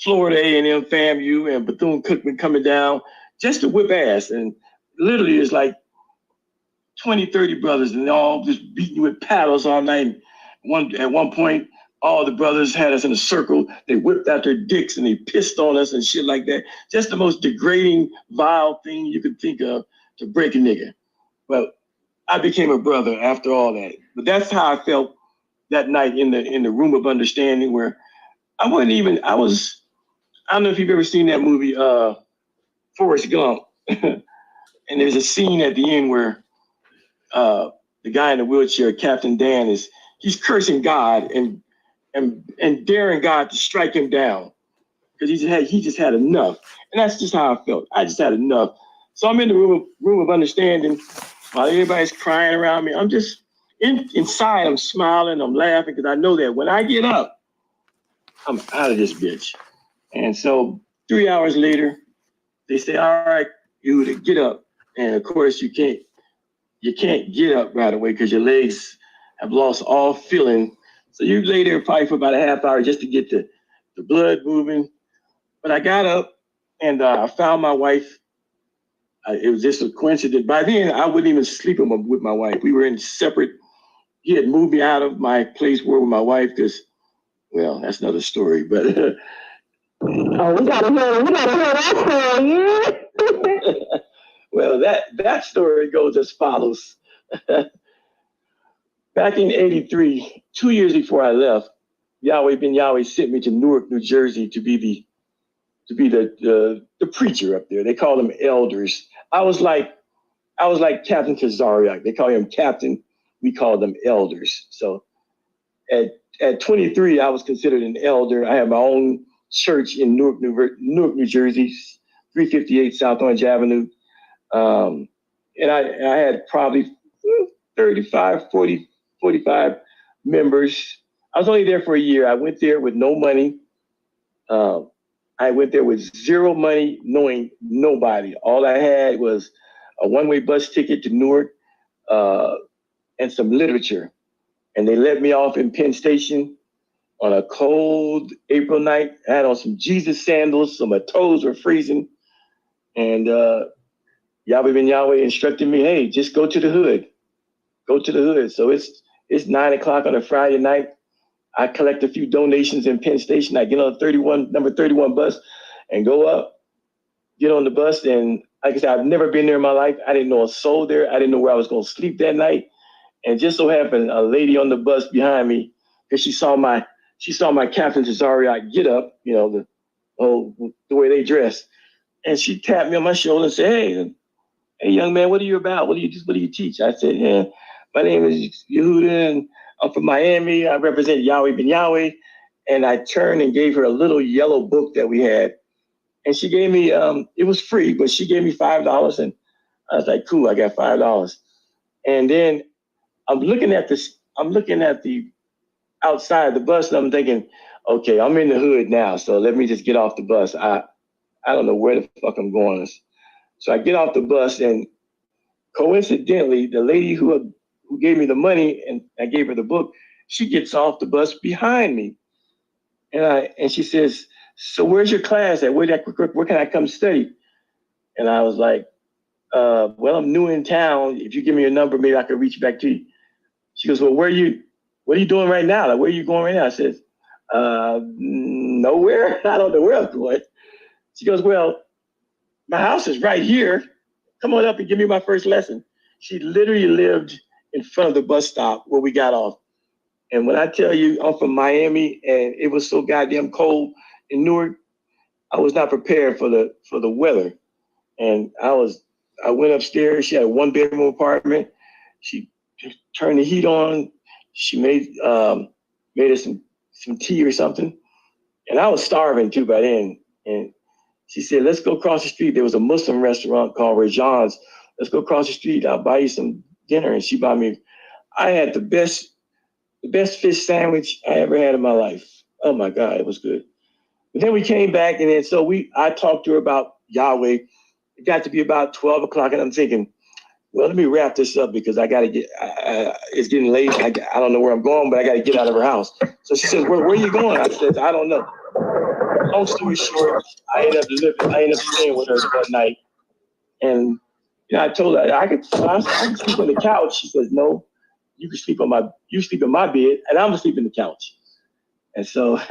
Florida A&M, FAMU, and Bethune-Cookman coming down just to whip ass. And literally it's like 20, 30 brothers, and they're all just beating you with paddles all night. At one point, all the brothers had us in a circle. They whipped out their dicks and they pissed on us and shit like that. Just the most degrading, vile thing you could think of to break a nigga. But I became a brother after all that. But that's how I felt that night in the room of understanding, where I don't know if you've ever seen that movie, Forrest Gump. And there's a scene at the end where the guy in the wheelchair, Captain Dan, he's cursing God and daring God to strike him down, because he just had enough. And that's just how I felt. I just had enough. So I'm in the room of understanding while everybody's crying around me. I'm just inside. I'm smiling. I'm laughing, because I know that when I get up, I'm out of this bitch. And so 3 hours later, they say, all right, you get up. And of course, you can't get up right away because your legs have lost all feeling. So you lay there probably for about a half hour just to get the blood moving. But I got up and I found my wife. It was just a coincidence. By then, I wouldn't even sleep with my wife. We were in separate. He had moved me out of my place with my wife because Well, that's another story, but Oh, we gotta hear that story, yeah. well, that story goes as follows. Back in '83, 2 years before I left, Yahweh Ben Yahweh sent me to Newark, New Jersey to be the preacher up there. They call them elders. I was like Captain Kazariak. They call him Captain. We call them elders. So at 23, I was considered an elder. I had my own church in Newark, New Jersey, 358 South Orange Avenue. And I had probably 35, 40, 45 members. I was only there for a year. I went there with no money. I went there with zero money, knowing nobody. All I had was a one-way bus ticket to Newark and some literature. And they let me off in Penn Station on a cold April night. I had on some Jesus sandals, so my toes were freezing. And Yahweh Ben Yahweh instructed me, hey, just go to the hood. Go to the hood. So it's 9 o'clock on a Friday night. I collect a few donations in Penn Station. I get on the number 31 bus and go up, get on the bus. And like I said, I've never been there in my life. I didn't know a soul there. I didn't know where I was going to sleep that night. And just so happened, a lady on the bus behind me, because she saw my Captain Cesario get up, you know, the way they dress. And she tapped me on my shoulder and said, hey, young man, what are you about? What do you teach? I said, yeah, my name is Yehuda, and I'm from Miami. I represent Yahweh Ben Yahweh. And I turned and gave her a little yellow book that we had. And she gave me, it was free, but she gave me $5. And I was like, cool, I got $5. And then I'm looking at the outside of the bus, and I'm thinking, okay, I'm in the hood now, so let me just get off the bus. I don't know where the fuck I'm going. So I get off the bus, and coincidentally, the lady who gave me the money and I gave her the book, she gets off the bus behind me. And she says, so where's your class at? Where can I come study? And I was like, well, I'm new in town. If you give me your number, maybe I could reach back to you. She goes, well, what are you doing right now? Like, where are you going right now? I said, nowhere. I don't know where I'm going. She goes, well, my house is right here. Come on up and give me my first lesson. She literally lived in front of the bus stop where we got off. And when I tell you I'm from Miami and it was so goddamn cold in Newark, I was not prepared for the weather. And I went upstairs. She had a 1-bedroom apartment. She turned the heat on. She made us some tea or something. And I was starving too by then. And she said, let's go across the street. There was a Muslim restaurant called Rajan's. Let's go across the street. I'll buy you some dinner. And she bought me, I had the best fish sandwich I ever had in my life. Oh my God, it was good. But then we came back, and then I talked to her about Yahweh. It got to be about 12 o'clock, and I'm thinking, well, let me wrap this up because I got to get, it's getting late. I don't know where I'm going, but I got to get out of her house. So she says, where are you going? I said, I don't know. Long story short, I ended up staying with her that night. And I told her I could sleep on the couch. She says, no, you sleep in my bed, and I'm gonna sleep in the couch. And so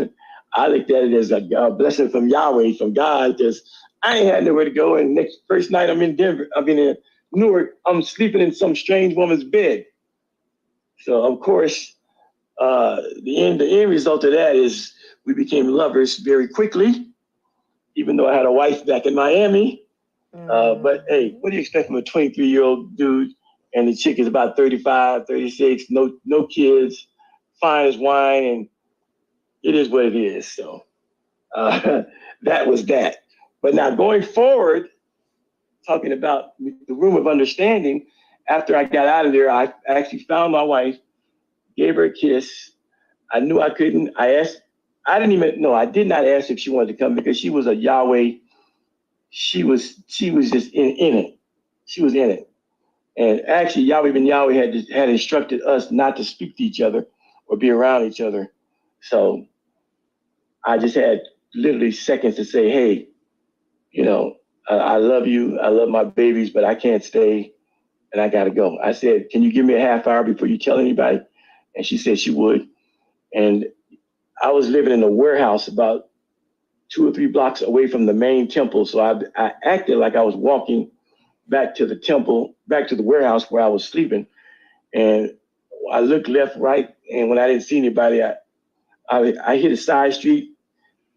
I looked at it as a blessing from Yahweh, from God, because I ain't had nowhere to go. And first night I'm in Denver, I've been in Newark, I'm sleeping in some strange woman's bed. So of course, the end result of that is we became lovers very quickly, even though I had a wife back in Miami. But hey, what do you expect from a 23-year-old dude? And the chick is about 35, 36, no kids, fine as wine, and it is what it is. So that was that. But now going forward, talking about the room of understanding, after I got out of there, I actually found my wife, gave her a kiss. I knew I couldn't. I did not ask if she wanted to come because she was a Yahweh. She was just in it. She was in it. And actually, Yahweh Ben Yahweh had instructed us not to speak to each other or be around each other. So I just had literally seconds to say, hey, I love you. I love my babies, but I can't stay and I got to go. I said, can you give me a half hour before you tell anybody? And she said she would. And I was living in a warehouse about 2 or 3 blocks away from the main temple. So I acted like I was walking back to the temple, back to the warehouse where I was sleeping. And I looked left, right, and when I didn't see anybody, I hit a side street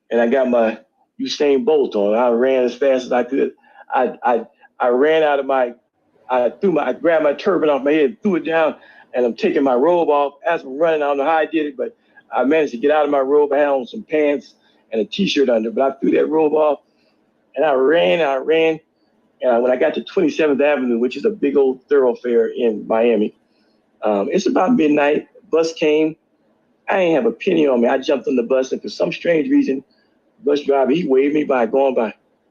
and I got my Usain Bolt on. I ran as fast as I could. I ran out of I grabbed my turban off my head, threw it down, and I'm taking my robe off. As I'm running, I don't know how I did it, but I managed to get out of my robe. I had on some pants and a t-shirt under, but I threw that robe off and I ran. And when I got to 27th Avenue, which is a big old thoroughfare in Miami, it's about midnight. Bus came. I didn't have a penny on me. I jumped on the bus, and for some strange reason, the bus driver, he waved me by, come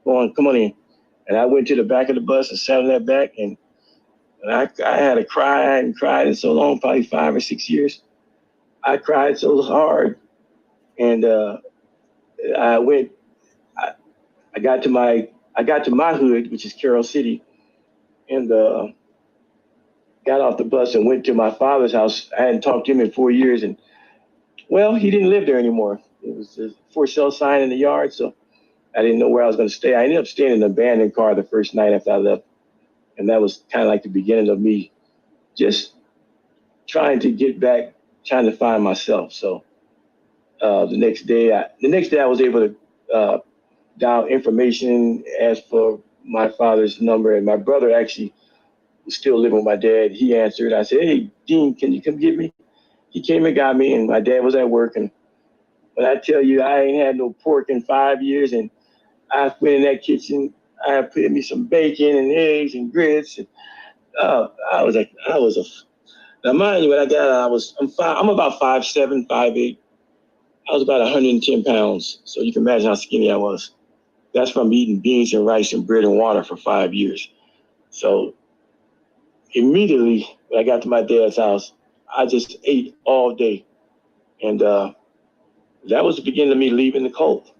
on in. And I went to the back of the bus and sat on that back, and I had a cry. I hadn't cried in so long, probably 5 or 6 years. I cried so hard, and I got to my hood, which is Carroll City, and got off the bus and went to my father's house. I hadn't talked to him in 4 years, and well, he didn't live there anymore. It was a for sale sign in the yard, so I didn't know where I was going to stay. I ended up staying in an abandoned car the first night after I left, and that was kind of like the beginning of me just trying to get back, trying to find myself. So the next day I was able to dial information, ask for my father's number, and my brother actually was still living with my dad. He answered. I said, "Hey, Dean, can you come get me?" He came and got me, and my dad was at work. And when I tell you, I ain't had no pork in 5 years, and I went in that kitchen. I put me some bacon and eggs and grits. And now mind you, when I got out, I'm about 5'7", 5'8". I was about 110 pounds. So you can imagine how skinny I was. That's from eating beans and rice and bread and water for 5 years. So immediately when I got to my dad's house, I just ate all day. And that was the beginning of me leaving the cult.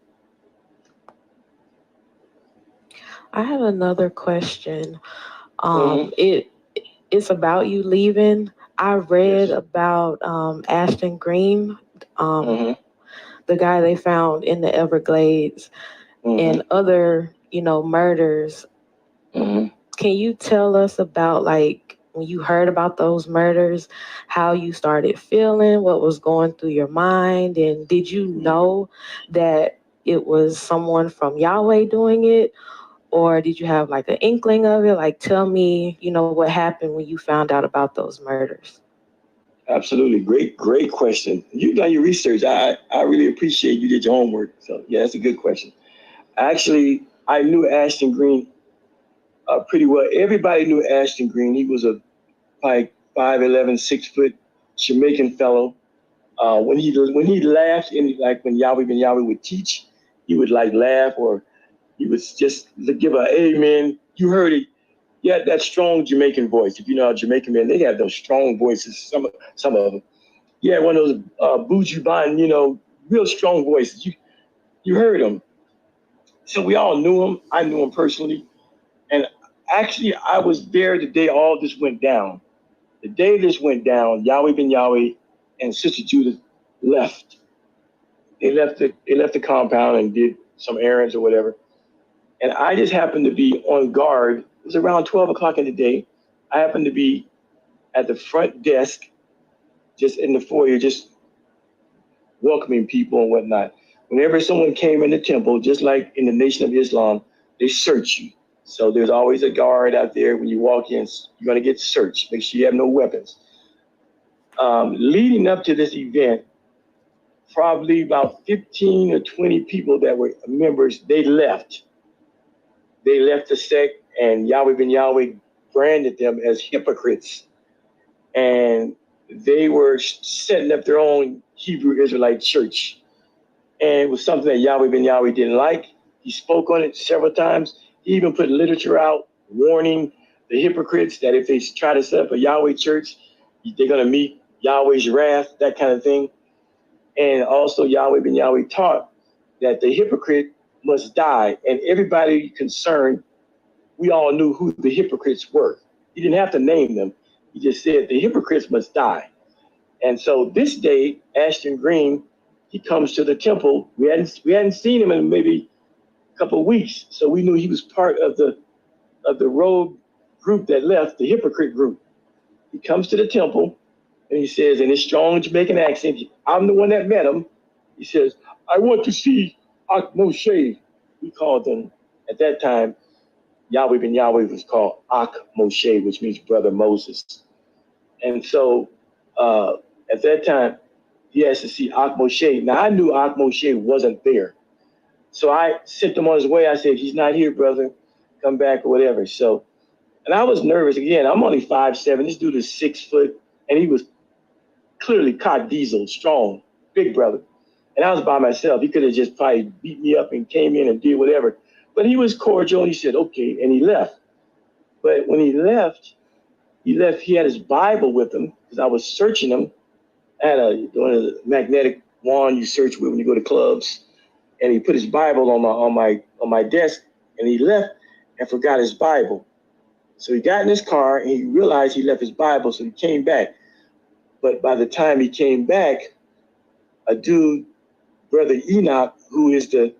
I have another question. It's about you leaving. I read about Ashton Green, the guy they found in the Everglades, and other, murders. Can you tell us about, like, when you heard about those murders, how you started feeling, what was going through your mind, and did you know that it was someone from Yahweh doing it? Or did you have like an inkling of it? Like, tell me, what happened when you found out about those murders. Absolutely. Great question. You've done your research. I really appreciate you did your homework. So yeah, that's a good question. Actually, I knew Ashton Green pretty well. Everybody knew Ashton Green. He was a probably 5'11", 6 foot Jamaican fellow. When he laughed, like when Yahweh Ben Yahweh would teach, he would like laugh, or he would just give an amen. You heard it. Yeah, that strong Jamaican voice. If you know how Jamaican men, they have those strong voices. Some of them. Yeah, one of those Buju Ban, real strong voices. You heard him. So we all knew him. I knew him personally. And actually, I was there the day all this went down. The day this went down, Yahweh Ben Yahweh and Sister Judith left. They left the compound and did some errands or whatever. And I just happened to be on guard. It was around 12 o'clock in the day. I happened to be at the front desk, just in the foyer, just welcoming people and whatnot. Whenever someone came in the temple, just like in the Nation of Islam, they search you. So there's always a guard out there. When you walk in, you're going to get searched. Make sure you have no weapons. Leading up to this event, probably about 15 or 20 people that were members, they left. They left the sect, and Yahweh Ben Yahweh branded them as hypocrites. And they were setting up their own Hebrew Israelite church. And it was something that Yahweh Ben Yahweh didn't like. He spoke on it several times. He even put literature out warning the hypocrites that if they try to set up a Yahweh church, they're going to meet Yahweh's wrath, that kind of thing. And also Yahweh Ben Yahweh taught that the hypocrite must die. And everybody concerned, we all knew who the hypocrites were. He didn't have to name them. He just said the hypocrites must die. And so this day, Ashton Green, he comes to the temple. We hadn't seen him in maybe a couple of weeks, so we knew he was part of the rogue group that left, the hypocrite group. He comes to the temple and he says, in his strong Jamaican accent, I'm the one that met him. He says, I want to see Ak Moshe. We called them at that time. Yahweh ben Yahweh was called Ak Moshe, which means brother Moses. And so at that time, he asked to see Ak Moshe. Now, I knew Ak Moshe wasn't there. So I sent him on his way. I said, he's not here, brother. Come back or whatever. So, and I was nervous. Again, I'm only 5'7". This dude is 6 foot. And he was clearly caught diesel, strong, big brother. And I was by myself. He could have just probably beat me up and came in and did whatever. But he was cordial and he said, okay, and he left. But when he left, he had his Bible with him because I was searching him. I had one of the magnetic wand you search with when you go to clubs. And he put his Bible on my desk and he left and forgot his Bible. So he got in his car and he realized he left his Bible, so he came back. But by the time he came back, a dude, Brother Enoch, who is the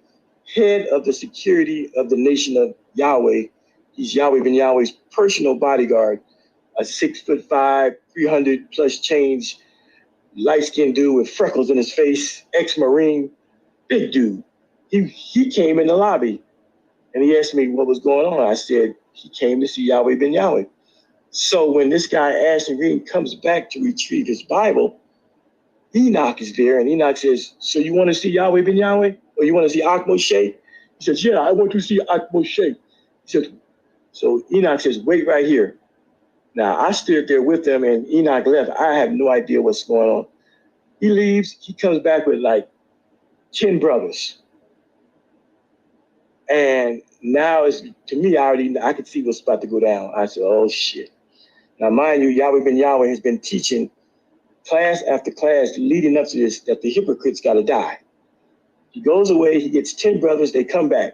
head of the security of the nation of Yahweh, he's Yahweh ben Yahweh's personal bodyguard, a 6'5", 300 plus change, light-skinned dude with freckles in his face, ex-Marine, big dude. He came in the lobby and he asked me what was going on. I said, he came to see Yahweh ben Yahweh. So when this guy, Ashton Green, comes back to retrieve his Bible, Enoch is there, and Enoch says, so you want to see Yahweh ben Yahweh? Or you want to see Ak Moshe? He says, yeah, I want to see Ak Moshe. He says, so Enoch says, wait right here. Now, I stood there with them, and Enoch left. I have no idea what's going on. He leaves. He comes back with like 10 brothers. And now, to me, I could see what's about to go down. I said, oh, shit. Now, mind you, Yahweh ben Yahweh has been teaching class after class leading up to this, that the hypocrites got to die. He goes away. He gets 10 brothers. They come back.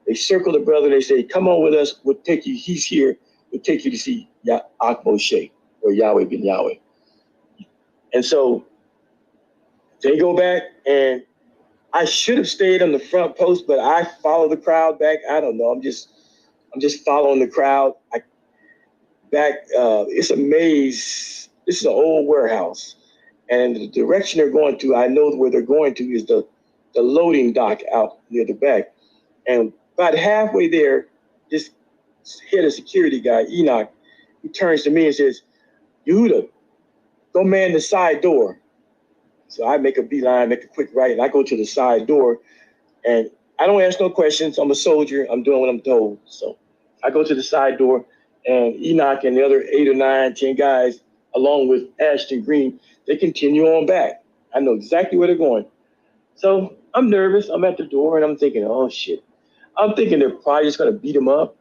They circle the brother. They say, come on with us. We'll take you. He's here. We'll take you to see Ak Moshe or Yahweh ben Yahweh. And so they go back, and I should have stayed on the front post, but I follow the crowd back. I don't know. I'm just following the crowd. It's a maze. This is an old warehouse, and the direction they're going to, I know where they're going to is the loading dock out near the back. And about halfway there, this head of security guy, Enoch, he turns to me and says, Yehuda, go man the side door. So I make a beeline, make a quick right, and I go to the side door, and I don't ask no questions. I'm a soldier. I'm doing what I'm told. So I go to the side door, and Enoch and the other 8 or 9, 10 guys, along with Ashton Green, they continue on back. I know exactly where they're going. So I'm nervous. I'm at the door, and I'm thinking, oh, shit. I'm thinking they're probably just going to beat him up.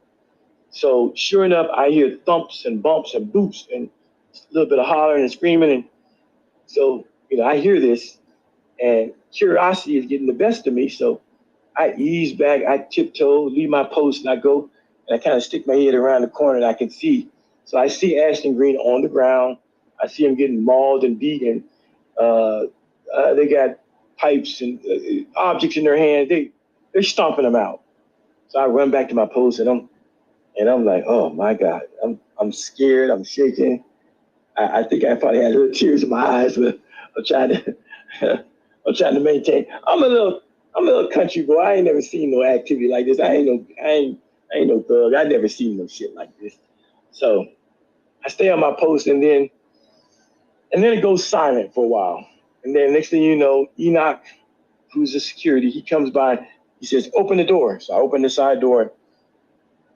So sure enough, I hear thumps and bumps and boops and a little bit of hollering and screaming. And so, I hear this, and curiosity is getting the best of me. So I ease back, I tiptoe, leave my post, and I go, and I kind of stick my head around the corner, and I can see. So I see Ashton Green on the ground. I see him getting mauled and beaten. They got pipes and objects in their hands. They're stomping them out. So I run back to my post, and I'm like, oh my God, I'm scared, I'm shaking. I think I probably had little tears in my eyes, but I'm trying to maintain. I'm a little country boy. I ain't never seen no activity like this. I ain't no thug. I never seen no shit like this. So I stay on my post, and then it goes silent for a while. And then next thing you know, Enoch, who's the security, he comes by. He says, open the door. So I open the side door.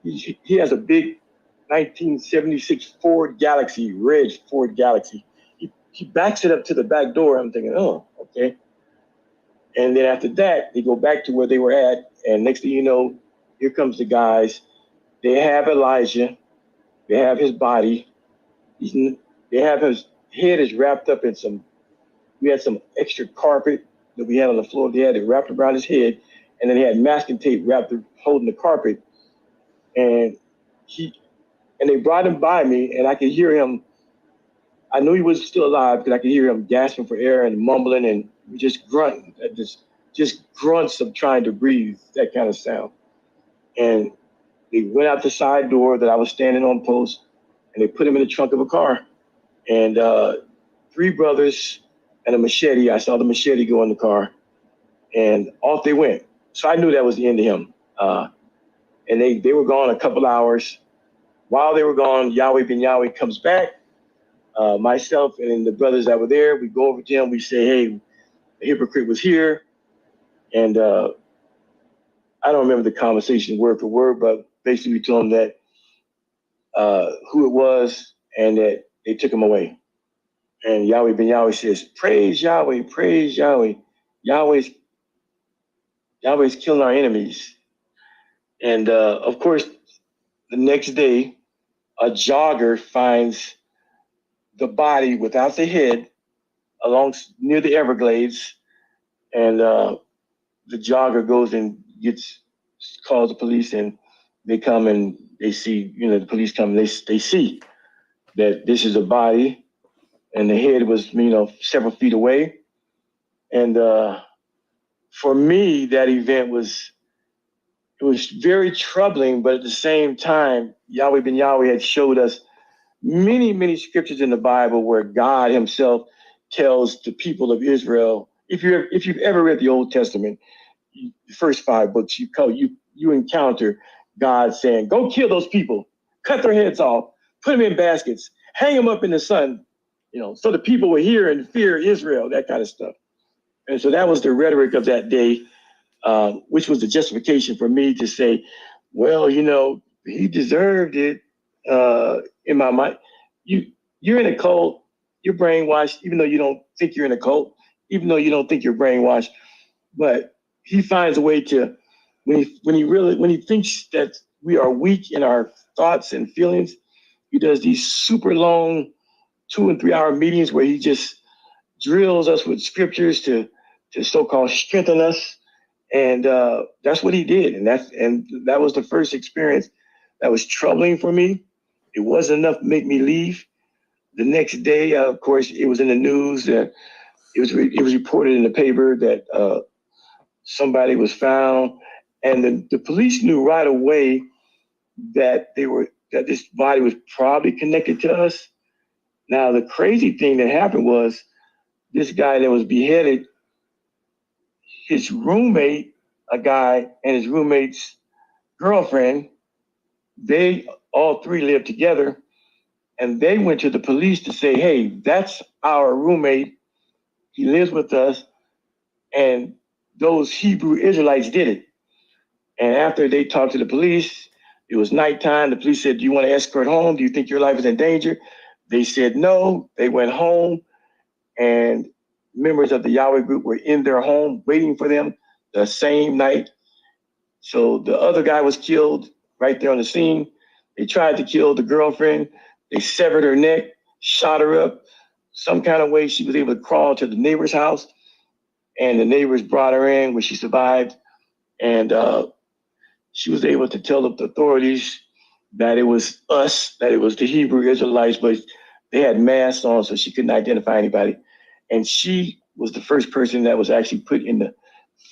He has a big 1976 Ford Galaxy, red Ford Galaxy. He backs it up to the back door. I'm thinking, oh, okay. And then after that, they go back to where they were at. And next thing you know, here comes the guys. They have Elijah. They have his body. They have his head is wrapped up in we had some extra carpet that we had on the floor. They had it wrapped around his head. And then they had masking tape holding the carpet. And they brought him by me, and I could hear him. I knew he was still alive because I could hear him gasping for air and mumbling and We just grunt, just grunts of trying to breathe, that kind of sound. And they went out the side door that I was standing on post, and they put him in the trunk of a car. And 3 brothers and a machete. I saw the machete go in the car, and off they went. So I knew that was the end of him. And they were gone a couple hours. While they were gone, Yahweh Ben Yahweh comes back. Myself and the brothers that were there, we go over to him. We say, hey, the hypocrite was here. And I don't remember the conversation word for word, but basically we told him that who it was and that they took him away. And Yahweh Ben Yahweh says, praise Yahweh, praise Yahweh. Yahweh's killing our enemies. And of course, the next day, a jogger finds the body without the head near the Everglades. And the jogger goes and calls the police, and they come and they see, the police come and they see that this is a body, and the head was, several feet away. And for me, that event was very troubling, but at the same time, Yahweh Ben Yahweh had showed us many, many scriptures in the Bible where God himself tells the people of Israel, if you've ever read the Old Testament, the first 5 books, you encounter God saying, go kill those people, cut their heads off, put them in baskets, hang them up in the sun, so the people will hear and fear Israel, that kind of stuff. And so that was the rhetoric of that day, which was the justification for me to say, well, he deserved it. In my mind, you're in a cult, you're brainwashed, even though you don't think you're in a cult, even though you don't think you're brainwashed. But he finds a way to, when he thinks that we are weak in our thoughts and feelings, he does these super long 2 and 3 hour meetings where he just drills us with scriptures to so-called strengthen us. And that's what he did. And that was the first experience that was troubling for me. It wasn't enough to make me leave. The next day, of course, it was in the news that it was reported in the paper that somebody was found, and the police knew right away that this body was probably connected to us. Now, the crazy thing that happened was this guy that was beheaded, his roommate, a guy, and his roommate's girlfriend, they all 3 lived together, and they went to the police to say, hey, that's our roommate. He lives with us, and those Hebrew Israelites did it. And after they talked to the police, it was nighttime. The police said, do you want to escort home? Do you think your life is in danger? They said no. They went home, and members of the Yahweh group were in their home waiting for them the same night. So the other guy was killed right there on the scene. They tried to kill the girlfriend. They severed her neck, shot her up. Some kind of way she was able to crawl to the neighbor's house, and the neighbors brought her in where she survived. And she was able to tell the authorities that it was us, that it was the Hebrew Israelites, but they had masks on, so she couldn't identify anybody. And she was the first person that was actually put in the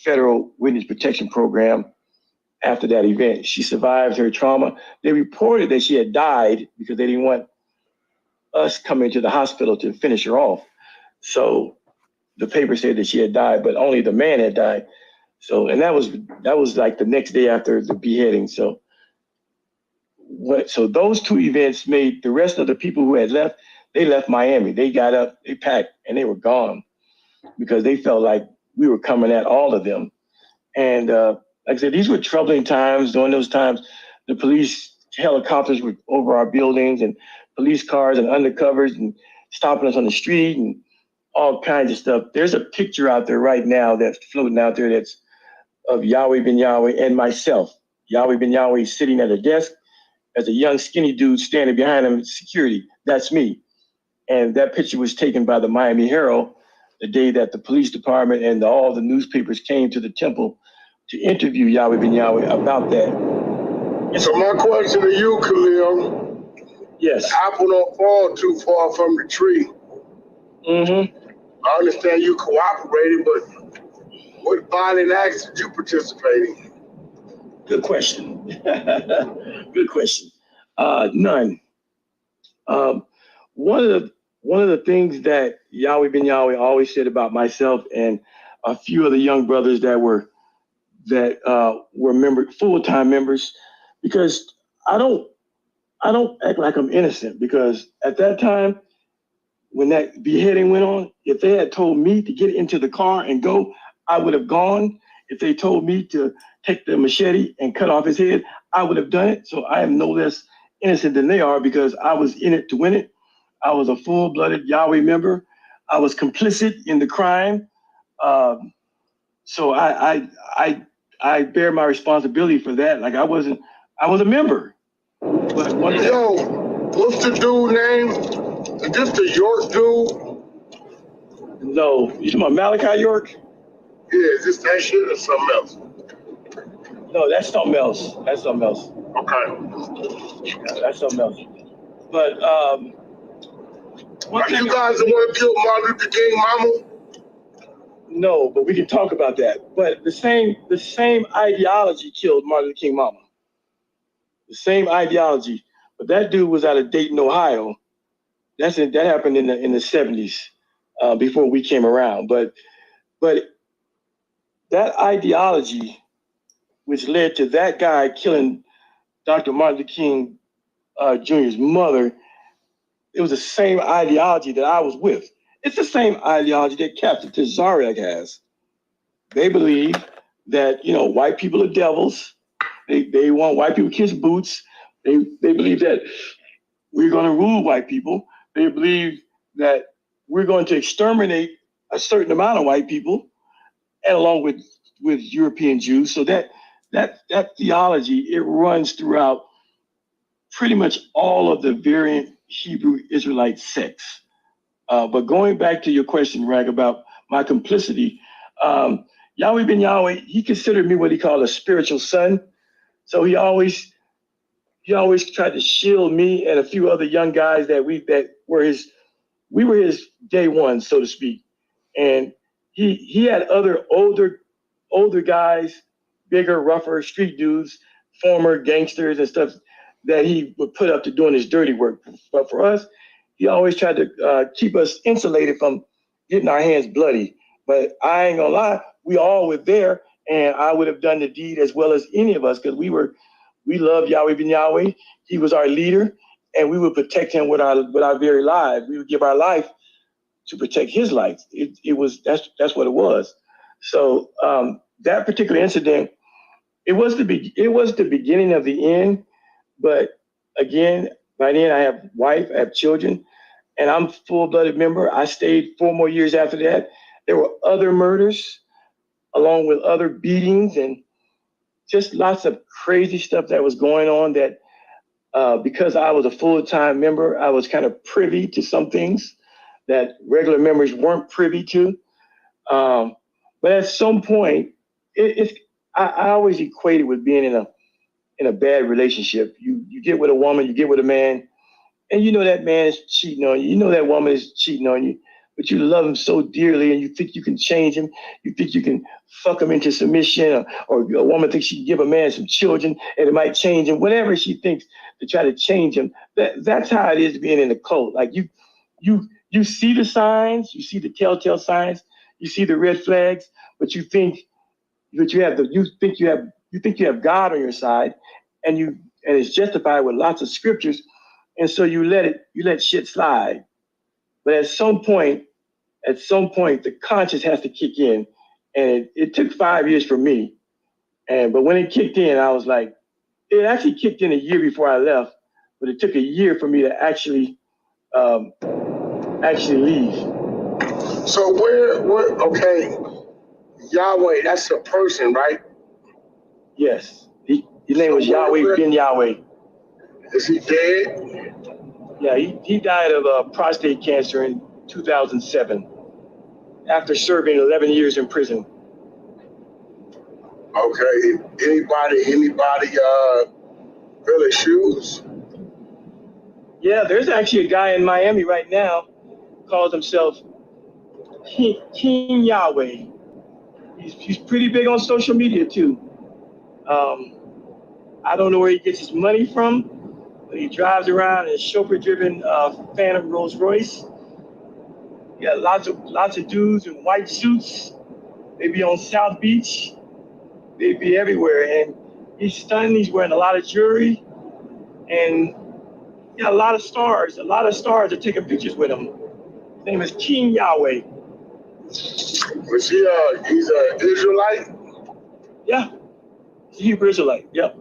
federal witness protection program after that event. She survived her trauma. They reported that she had died because they didn't want us coming to the hospital to finish her off. So the paper said that she had died, but only the man had died. So, and that was like the next day after the beheading. So those 2 events made the rest of the people who had left, they left Miami. They got up, they packed, and they were gone because they felt like we were coming at all of them. And like I said, these were troubling times. During those times, the police helicopters were over our buildings, and police cars and undercovers, and stopping us on the street and all kinds of stuff. There's a picture out there right now that's floating out there that's of Yahweh Ben Yahweh and myself. Yahweh Ben Yahweh sitting at a desk as a young skinny dude standing behind him, security. That's me. And that picture was taken by the Miami Herald the day that the police department and all the newspapers came to the temple to interview Yahweh Ben Yahweh about that. So my question to you, Khalil. Yes. The apple don't fall too far from the tree. Mm-hmm. I understand you cooperated, but what violent acts did you participate in? Good question. Good question. None. One of the things that Yahweh Ben Yahweh always said about myself and a few other young brothers that were full-time members, because I don't act like I'm innocent, because at that time when that beheading went on, if they had told me to get into the car and go, I would have gone. If they told me to take the machete and cut off his head, I would have done it. So I am no less innocent than they are, because I was in it to win it. I was a full-blooded Yahweh member. I was complicit in the crime. So I bear my responsibility for that. Like I was a member. But what's the dude name? Is this the York dude? No, you talking about Malachi York? Yeah, is this that shit or something else? No, that's something else. Okay. Yeah, that's something else. But are you guys the one that killed Martin Luther King mama? No, but we can talk about that. But the same ideology killed Martin Luther King mama. The same ideology. But that dude was out of Dayton, Ohio. That happened in the 70s, before we came around. But that ideology, which led to that guy killing Dr. Martin Luther King Jr.'s mother, it was the same ideology that I was with. It's the same ideology that Captain Tazariak has. They believe that, white people are devils. They want white people to kiss boots. They believe that we're going to rule white people. They believe that we're going to exterminate a certain amount of white people, and along with European Jews. So that theology, it runs throughout pretty much all of the variant Hebrew Israelite sects. But going back to your question, Rag, about my complicity, Yahweh Ben Yahweh, he considered me what he called a spiritual son. So he always tried to shield me and a few other young guys we were his day one, so to speak. And he had other older guys, bigger, rougher street dudes, former gangsters and stuff that he would put up to doing his dirty work. But for us, he always tried to keep us insulated from getting our hands bloody. But I ain't gonna lie, we all were there, and I would have done the deed as well as any of us, because we loved Yahweh Ben Yahweh. He was our leader, and we would protect him with our very lives. We would give our life to protect his life. That's what it was. So that particular incident, it was the beginning of the end. But again, by then I have wife, I have children, and I'm a full-blooded member. I stayed 4 more years after that. There were other murders, along with other beatings, and just lots of crazy stuff that was going on that because I was a full-time member, I was kind of privy to some things that regular members weren't privy to. But at some point, I always equate it with being in a bad relationship. You get with a woman, you get with a man, and you know that man is cheating on you. You know that woman is cheating on you, but you love him so dearly, and you think you can change him. You think you can fuck him into submission, or a woman thinks she can give a man some children and it might change him. Whatever she thinks to try to change him. That's how it is being in a cult. Like you see the signs, you see the telltale signs, you see the red flags, but you think that you have God on your side, and it's justified with lots of scriptures, and so you let shit slide. But at some point, the conscience has to kick in, and it took 5 years for me. But when it kicked in, I was like, it actually kicked in a year before I left, but it took a year for me to actually leave. So where okay, Yahweh, that's a person, right? Yes. His name was Yahweh Ben Yahweh. Is he dead? Yeah, he died of prostate cancer in 2007 after serving 11 years in prison. Okay. Anybody fill his shoes? Yeah, there's actually a guy in Miami right now, calls himself King Yahweh. He's pretty big on social media too. I don't know where he gets his money from, but he drives around in a chauffeur-driven Phantom Rolls Royce. You got lots of dudes in white suits. They be on South Beach. They be everywhere, and he's stunning. He's wearing a lot of jewelry, and a lot of stars. A lot of stars are taking pictures with him. His name is King Yahweh. Was he? He's an Israelite. Yeah, he's a Hebrew Israelite. Yep.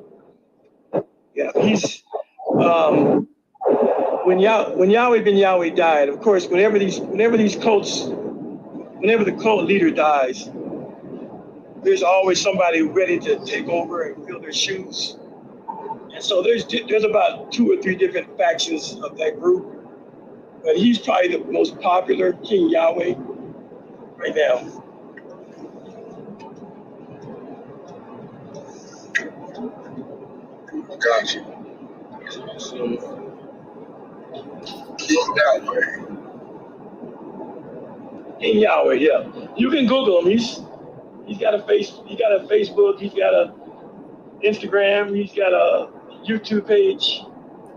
Yeah, he's when Yahweh ben Yahweh died. Of course, whenever the cult leader dies, there's always somebody ready to take over and fill their shoes. And so there's about 2 or 3 different factions of that group, but he's probably the most popular, King Yahweh, right now. Gotcha. King Yahweh. King Yahweh, yeah. You can Google him. He's got a Facebook, he's got a Instagram, he's got a YouTube page.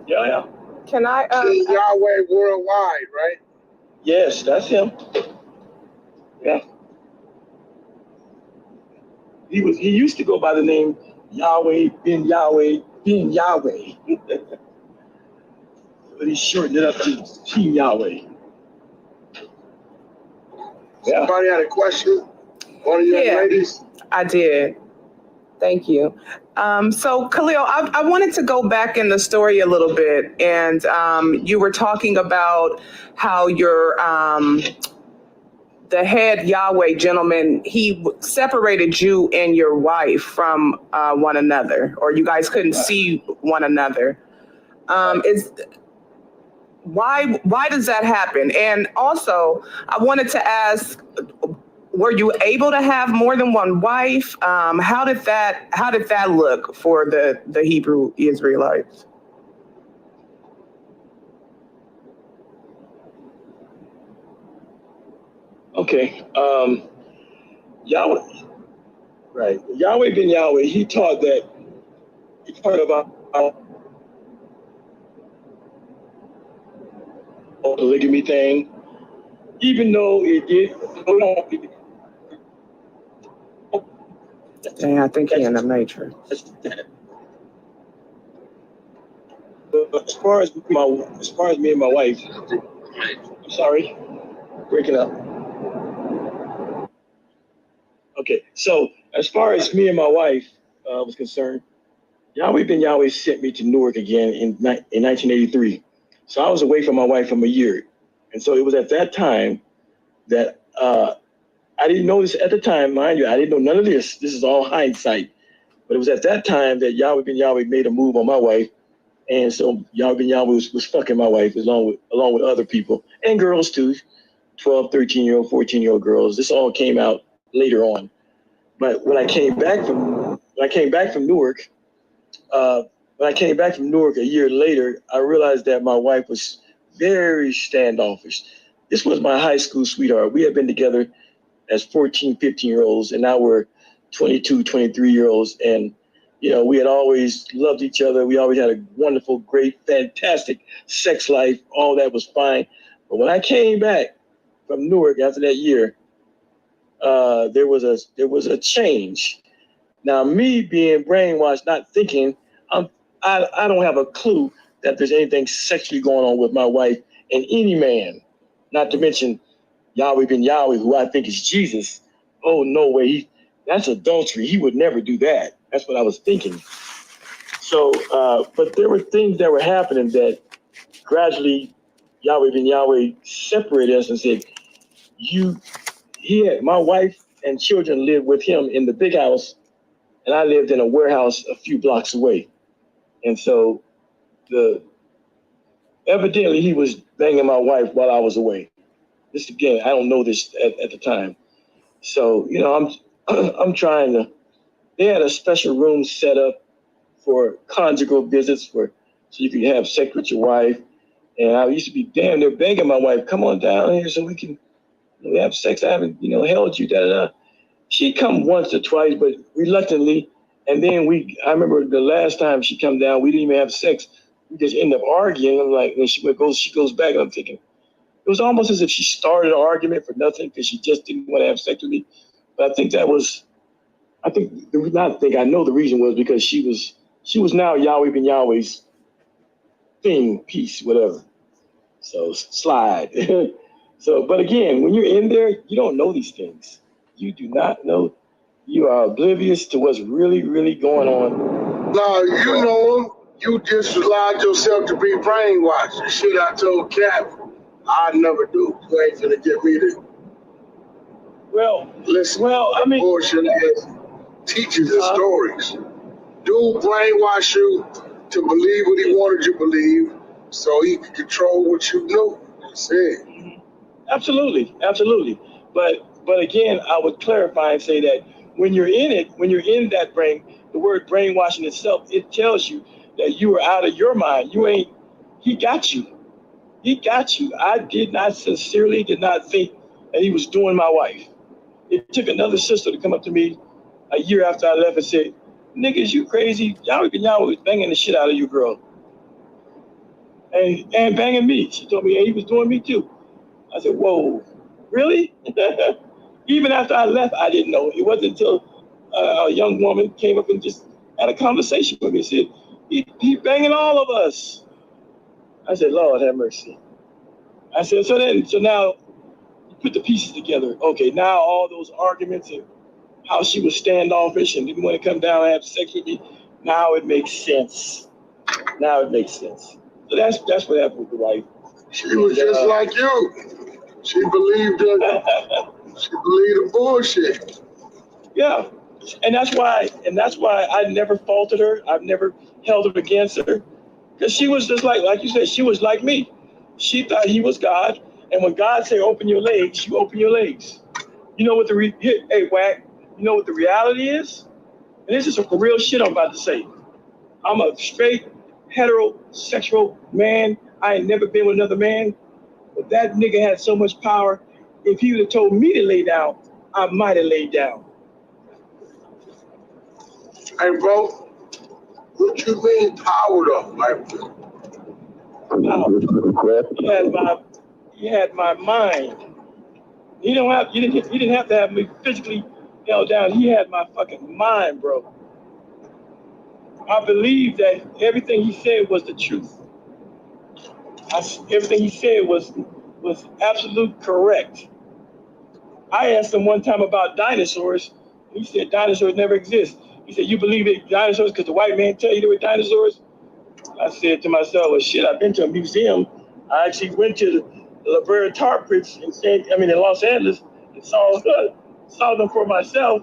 Yeah. Can I? King Yahweh worldwide, right? Yes, that's him. Yeah. He used to go by the name Yahweh ben Yahweh ben Yahweh. But he shortened it up to King Yahweh. Yeah. Somebody had a question? One of your ladies? I did. Thank you. So Khalil, I wanted to go back in the story a little bit, and you were talking about how your the head Yahweh gentleman, he separated you and your wife from one another, or you guys couldn't see one another. Why does that happen? And also, I wanted to ask, were you able to have more than one wife? How did that look for the Hebrew Israelites? Okay. Yahweh, right? Yahweh ben Yahweh. He taught that. He taught about polygamy thing, even though it did. Dang, I think he's in the matrix. As far as me and my wife, I'm sorry, breaking up. Okay, so as far as me and my wife was concerned, Yahweh ben Yahweh sent me to Newark again in 1983. So I was away from my wife for a year. And so it was at that time that I didn't know this at the time, mind you, I didn't know none of this. This is all hindsight. But it was at that time that Yahweh ben Yahweh made a move on my wife. And so Yahweh ben Yahweh was fucking my wife along with other people and girls too, 12, 13-year-old, 14-year-old girls. This all came out later on. But when I came back from Newark, a year later, I realized that my wife was very standoffish. This was my high school sweetheart. We had been together as 14, 15-year-olds, and now we're 22, 23-year-olds. And, you know, we had always loved each other. We always had a wonderful, great, fantastic sex life. All that was fine. But when I came back from Newark after that year, there was a change. Now, me being brainwashed, not thinking, I don't have a clue that there's anything sexually going on with my wife and any man, not to mention Yahweh ben Yahweh, who I think is Jesus. Oh, no way. That's adultery. He would never do that. That's what I was thinking. So, but there were things that were happening that gradually Yahweh ben Yahweh separated us and said, my wife and children lived with him in the big house, and I lived in a warehouse a few blocks away. And so evidently he was banging my wife while I was away. This again, I don't know this at the time. So, you know, I'm trying to, they had a special room set up for conjugal visits so you can have sex with your wife. And I used to be damn near begging my wife, come on down here so we can We have sex. I haven't, held you. Da da da. She'd come once or twice, but reluctantly. And then I remember the last time she come down, we didn't even have sex. We just ended up arguing. I'm like, when she goes back, and I'm thinking, it was almost as if she started an argument for nothing because she just didn't want to have sex with me. But I know the reason was because she was now Yahweh ben Yahweh's thing, piece, whatever. So slide. But again, when you're in there, you don't know these things. You do not know. You are oblivious to what's really, really going on. No, you know, you just allowed yourself to be brainwashed. The shit I told Cap, I'd never do. You ain't gonna get me to. Well, listen. I mean, bullshit ass teachers and stories. Dude brainwash you to believe what he wanted you to believe, so he could control what you knew. That's it. Absolutely. But again, I would clarify and say that when you're in it, when you're in that brain, the word brainwashing itself, it tells you that you are out of your mind. He got you. I sincerely did not think that he was doing my wife. It took another sister to come up to me a year after I left and say, niggas, you crazy. Yahweh was banging the shit out of you, girl. And banging me. She told me he was doing me too. I said, whoa, really? Even after I left, I didn't know. It wasn't until a young woman came up and just had a conversation with me and said, he banging all of us. I said, Lord have mercy. I said, so now you put the pieces together. Okay, now all those arguments and how she was standoffish and didn't want to come down and have sex with me, now it makes sense. So that's what happened with the wife. She was just like you. She believed the bullshit. Yeah. And that's why I never faulted her. I've never held it against her. Because she was just like you said, she was like me. She thought he was God. And when God said, open your legs, you open your legs. You know what hey, Wack, you know what the reality is? And this is some real shit I'm about to say. I'm a straight, heterosexual man. I ain't never been with another man. But that nigga had so much power. If he would have told me to lay down, I might have laid down. Hey, bro, what you mean powered up? Like, He had my mind. He didn't have to have me physically held down. He had my fucking mind, bro. I believe that everything he said was the truth. Everything he said was absolute correct. I asked him one time about dinosaurs. He said dinosaurs never exist. He said, you believe in dinosaurs because the white man tell you there were dinosaurs? I said to myself, well, shit, I've been to a museum. I actually went to the La Brea Tar Pits in Los Angeles and saw them for myself.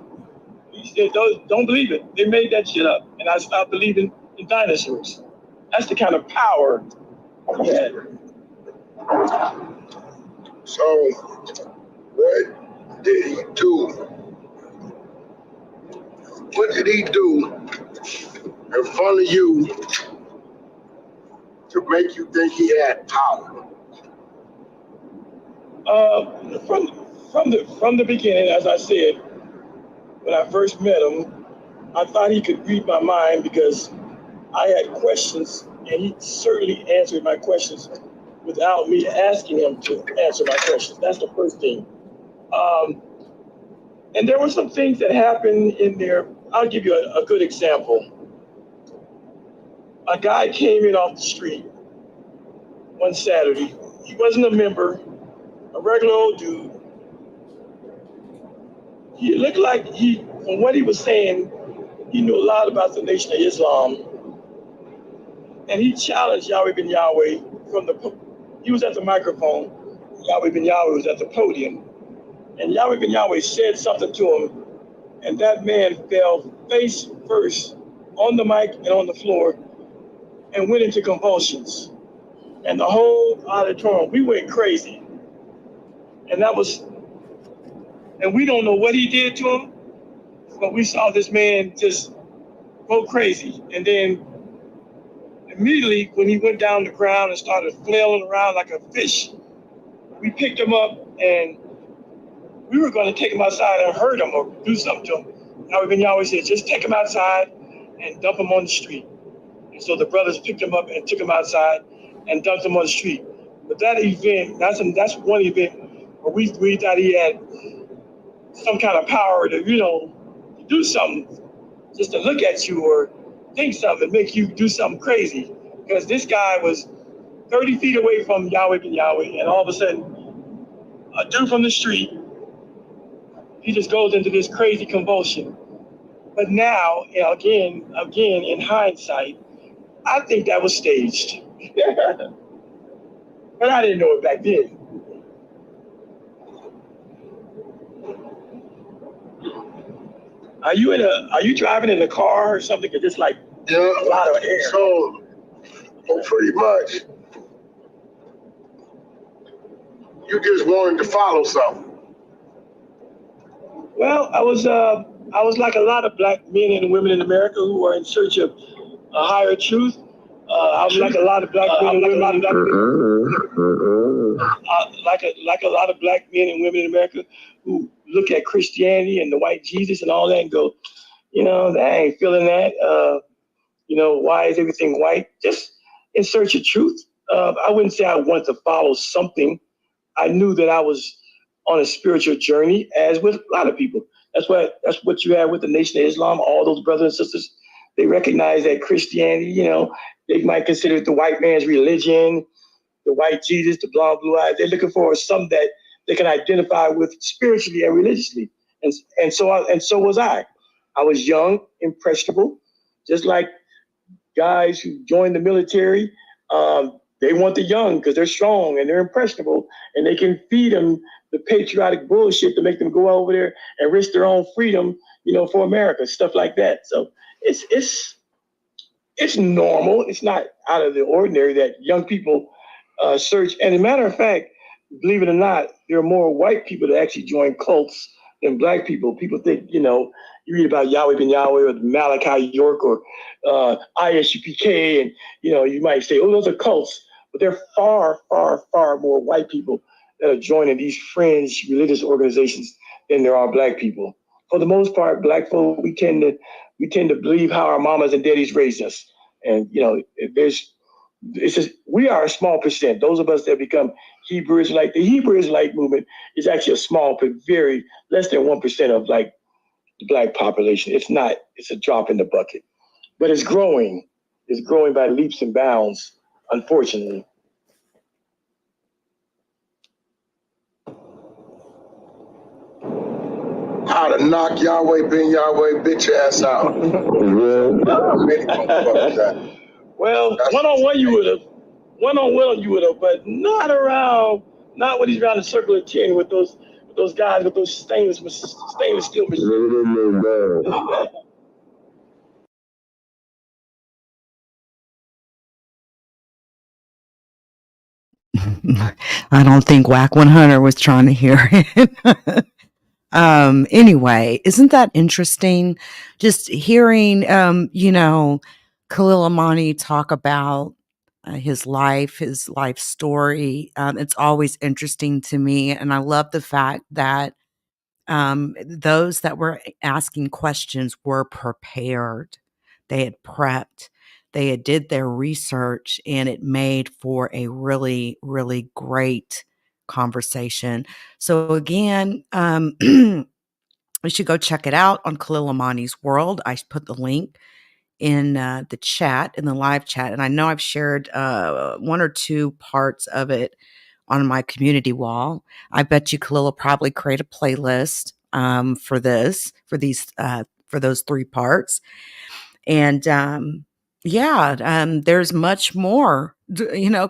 He said, don't believe it. They made that shit up. And I stopped believing in dinosaurs. That's the kind of power he had. So, what did he do? What did he do in front of you to make you think he had power? From the beginning, as I said, when I first met him, I thought he could read my mind because I had questions, and he certainly answered my questions without me asking him to answer my questions. That's the first thing. And there were some things that happened in there. I'll give you a good example. A guy came in off the street one Saturday. He wasn't a member, a regular old dude. He looked like from what he was saying, he knew a lot about the Nation of Islam. And he challenged Yahweh ben Yahweh he was at the microphone. Yahweh ben Yahweh was at the podium. And Yahweh ben Yahweh said something to him. And that man fell face first on the mic and on the floor and went into convulsions. And the whole auditorium, we went crazy. And we don't know what he did to him, but we saw this man just go crazy. And then immediately when he went down the ground and started flailing around like a fish, we picked him up and we were going to take him outside and hurt him or do something to him. Yahweh Ben Yahweh said, just take him outside and dump him on the street. And so the brothers picked him up and took him outside and dumped him on the street. But that event, that's one event where we thought he had some kind of power to, do something, just to look at you or think something and make you do something crazy. Because this guy was 30 feet away from Yahweh Ben Yahweh, and all of a sudden, a dude from the street, he just goes into this crazy convulsion. But now, again, in hindsight, I think that was staged. But I didn't know it back then. Are you driving in the car or something? Cause it's like a lot of air. So, pretty much, you just wanted to follow something. Well, I was like a lot of black men and women in America who are in search of a higher truth. I was like a lot of black men and women, like a lot of black men and women in America who look at Christianity and the white Jesus and all that and go, I ain't feeling that. Why is everything white? Just in search of truth. I wouldn't say I wanted to follow something. I knew that I was on a spiritual journey, as with a lot of people. That's what you have with the Nation of Islam. All those brothers and sisters, they recognize that Christianity, they might consider it the white man's religion, the white Jesus, the blonde blue eyes. They're looking for something that they can identify with spiritually and religiously. And so was I. I was young, impressionable, just like guys who joined the military. They want the young because they're strong and they're impressionable, and they can feed them the patriotic bullshit to make them go over there and risk their own freedom, for America, stuff like that. So it's normal. It's not out of the ordinary that young people search. And as a matter of fact, believe it or not, there are more white people that actually join cults than black people. People think, you read about Yahweh Ben Yahweh or Malachi York or ISUPK, and you might say, oh, those are cults. But there are far, far, far more white people that are joining these fringe religious organizations than there are black people. For the most part, black folk, we tend to believe how our mamas and daddies raised us. And we are a small percent. Those of us that become Hebrew Israelite, the Hebrew Israelite movement is actually a small, but very less than 1% of like the black population. It's a drop in the bucket, but it's growing. It's growing by leaps and bounds, unfortunately. How to knock Yahweh Ben Yahweh bitch ass out. Well, one-on-one you would have, but not when he's around the circle of 10 with those guys with those stainless steel machines. I don't think Wack 100 was trying to hear it. Anyway, isn't that interesting? Just hearing, Khalil Amani talk about his life story. It's always interesting to me. And I love the fact that those that were asking questions were prepared. They had prepped. They had did their research, and it made for a really, really great conversation. So again, you should go check it out on Khalil Amani's World. I put the link in the chat, in the live chat, and I know I've shared one or two parts of it on my community wall. I bet you Khalil will probably create a playlist for those 3 parts. And there's much more,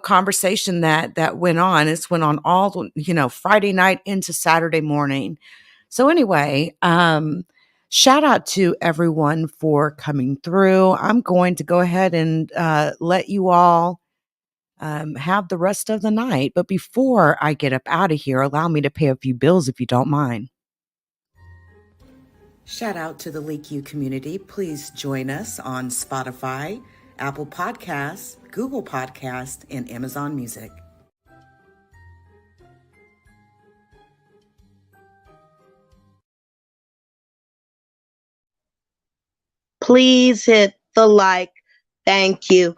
conversation that went on. It's went on all, Friday night into Saturday morning. So anyway, shout out to everyone for coming through. I'm going to go ahead and let you all have the rest of the night. But before I get up out of here, allow me to pay a few bills if you don't mind. Shout out to the LeakYou community. Please join us on Spotify, Apple Podcasts, Google Podcasts, and Amazon Music. Please hit the like. Thank you.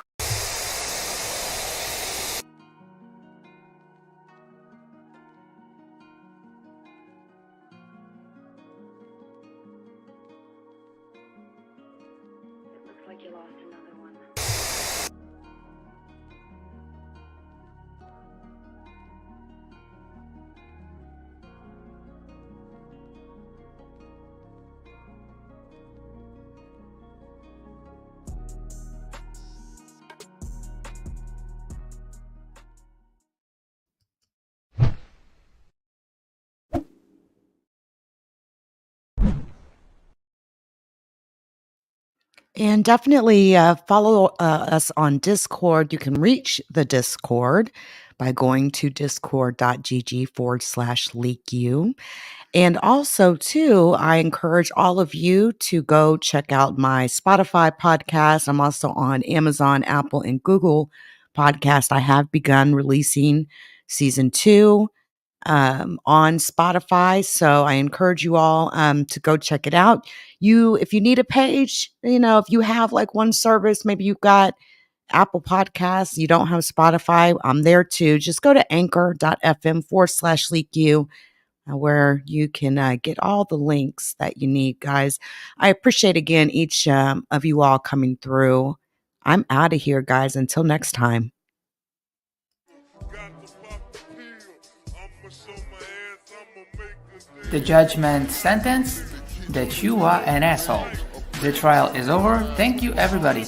And definitely follow us on Discord. You can reach the Discord by going to discord.gg/LeakYou. And also, too, I encourage all of you to go check out my Spotify podcast. I'm also on Amazon, Apple, and Google podcast. I have begun releasing season 2 on Spotify. So I encourage you all to go check it out. If you need a page, if you have like one service, maybe you've got Apple Podcasts, you don't have Spotify, I'm there too. Just go to anchor.fm/LeakYou, where you can get all the links that you need, guys. I appreciate again each of you all coming through. I'm out of here, guys. Until next time. The judgment sentence that you are an asshole. The trial is over. Thank you, everybody.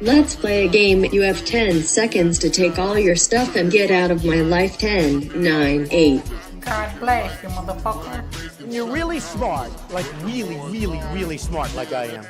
Let's play a game. You have 10 seconds to take all your stuff and get out of my life. 10, 9, 8. God bless you, motherfucker. You're really smart. Like really, really, really smart like I am.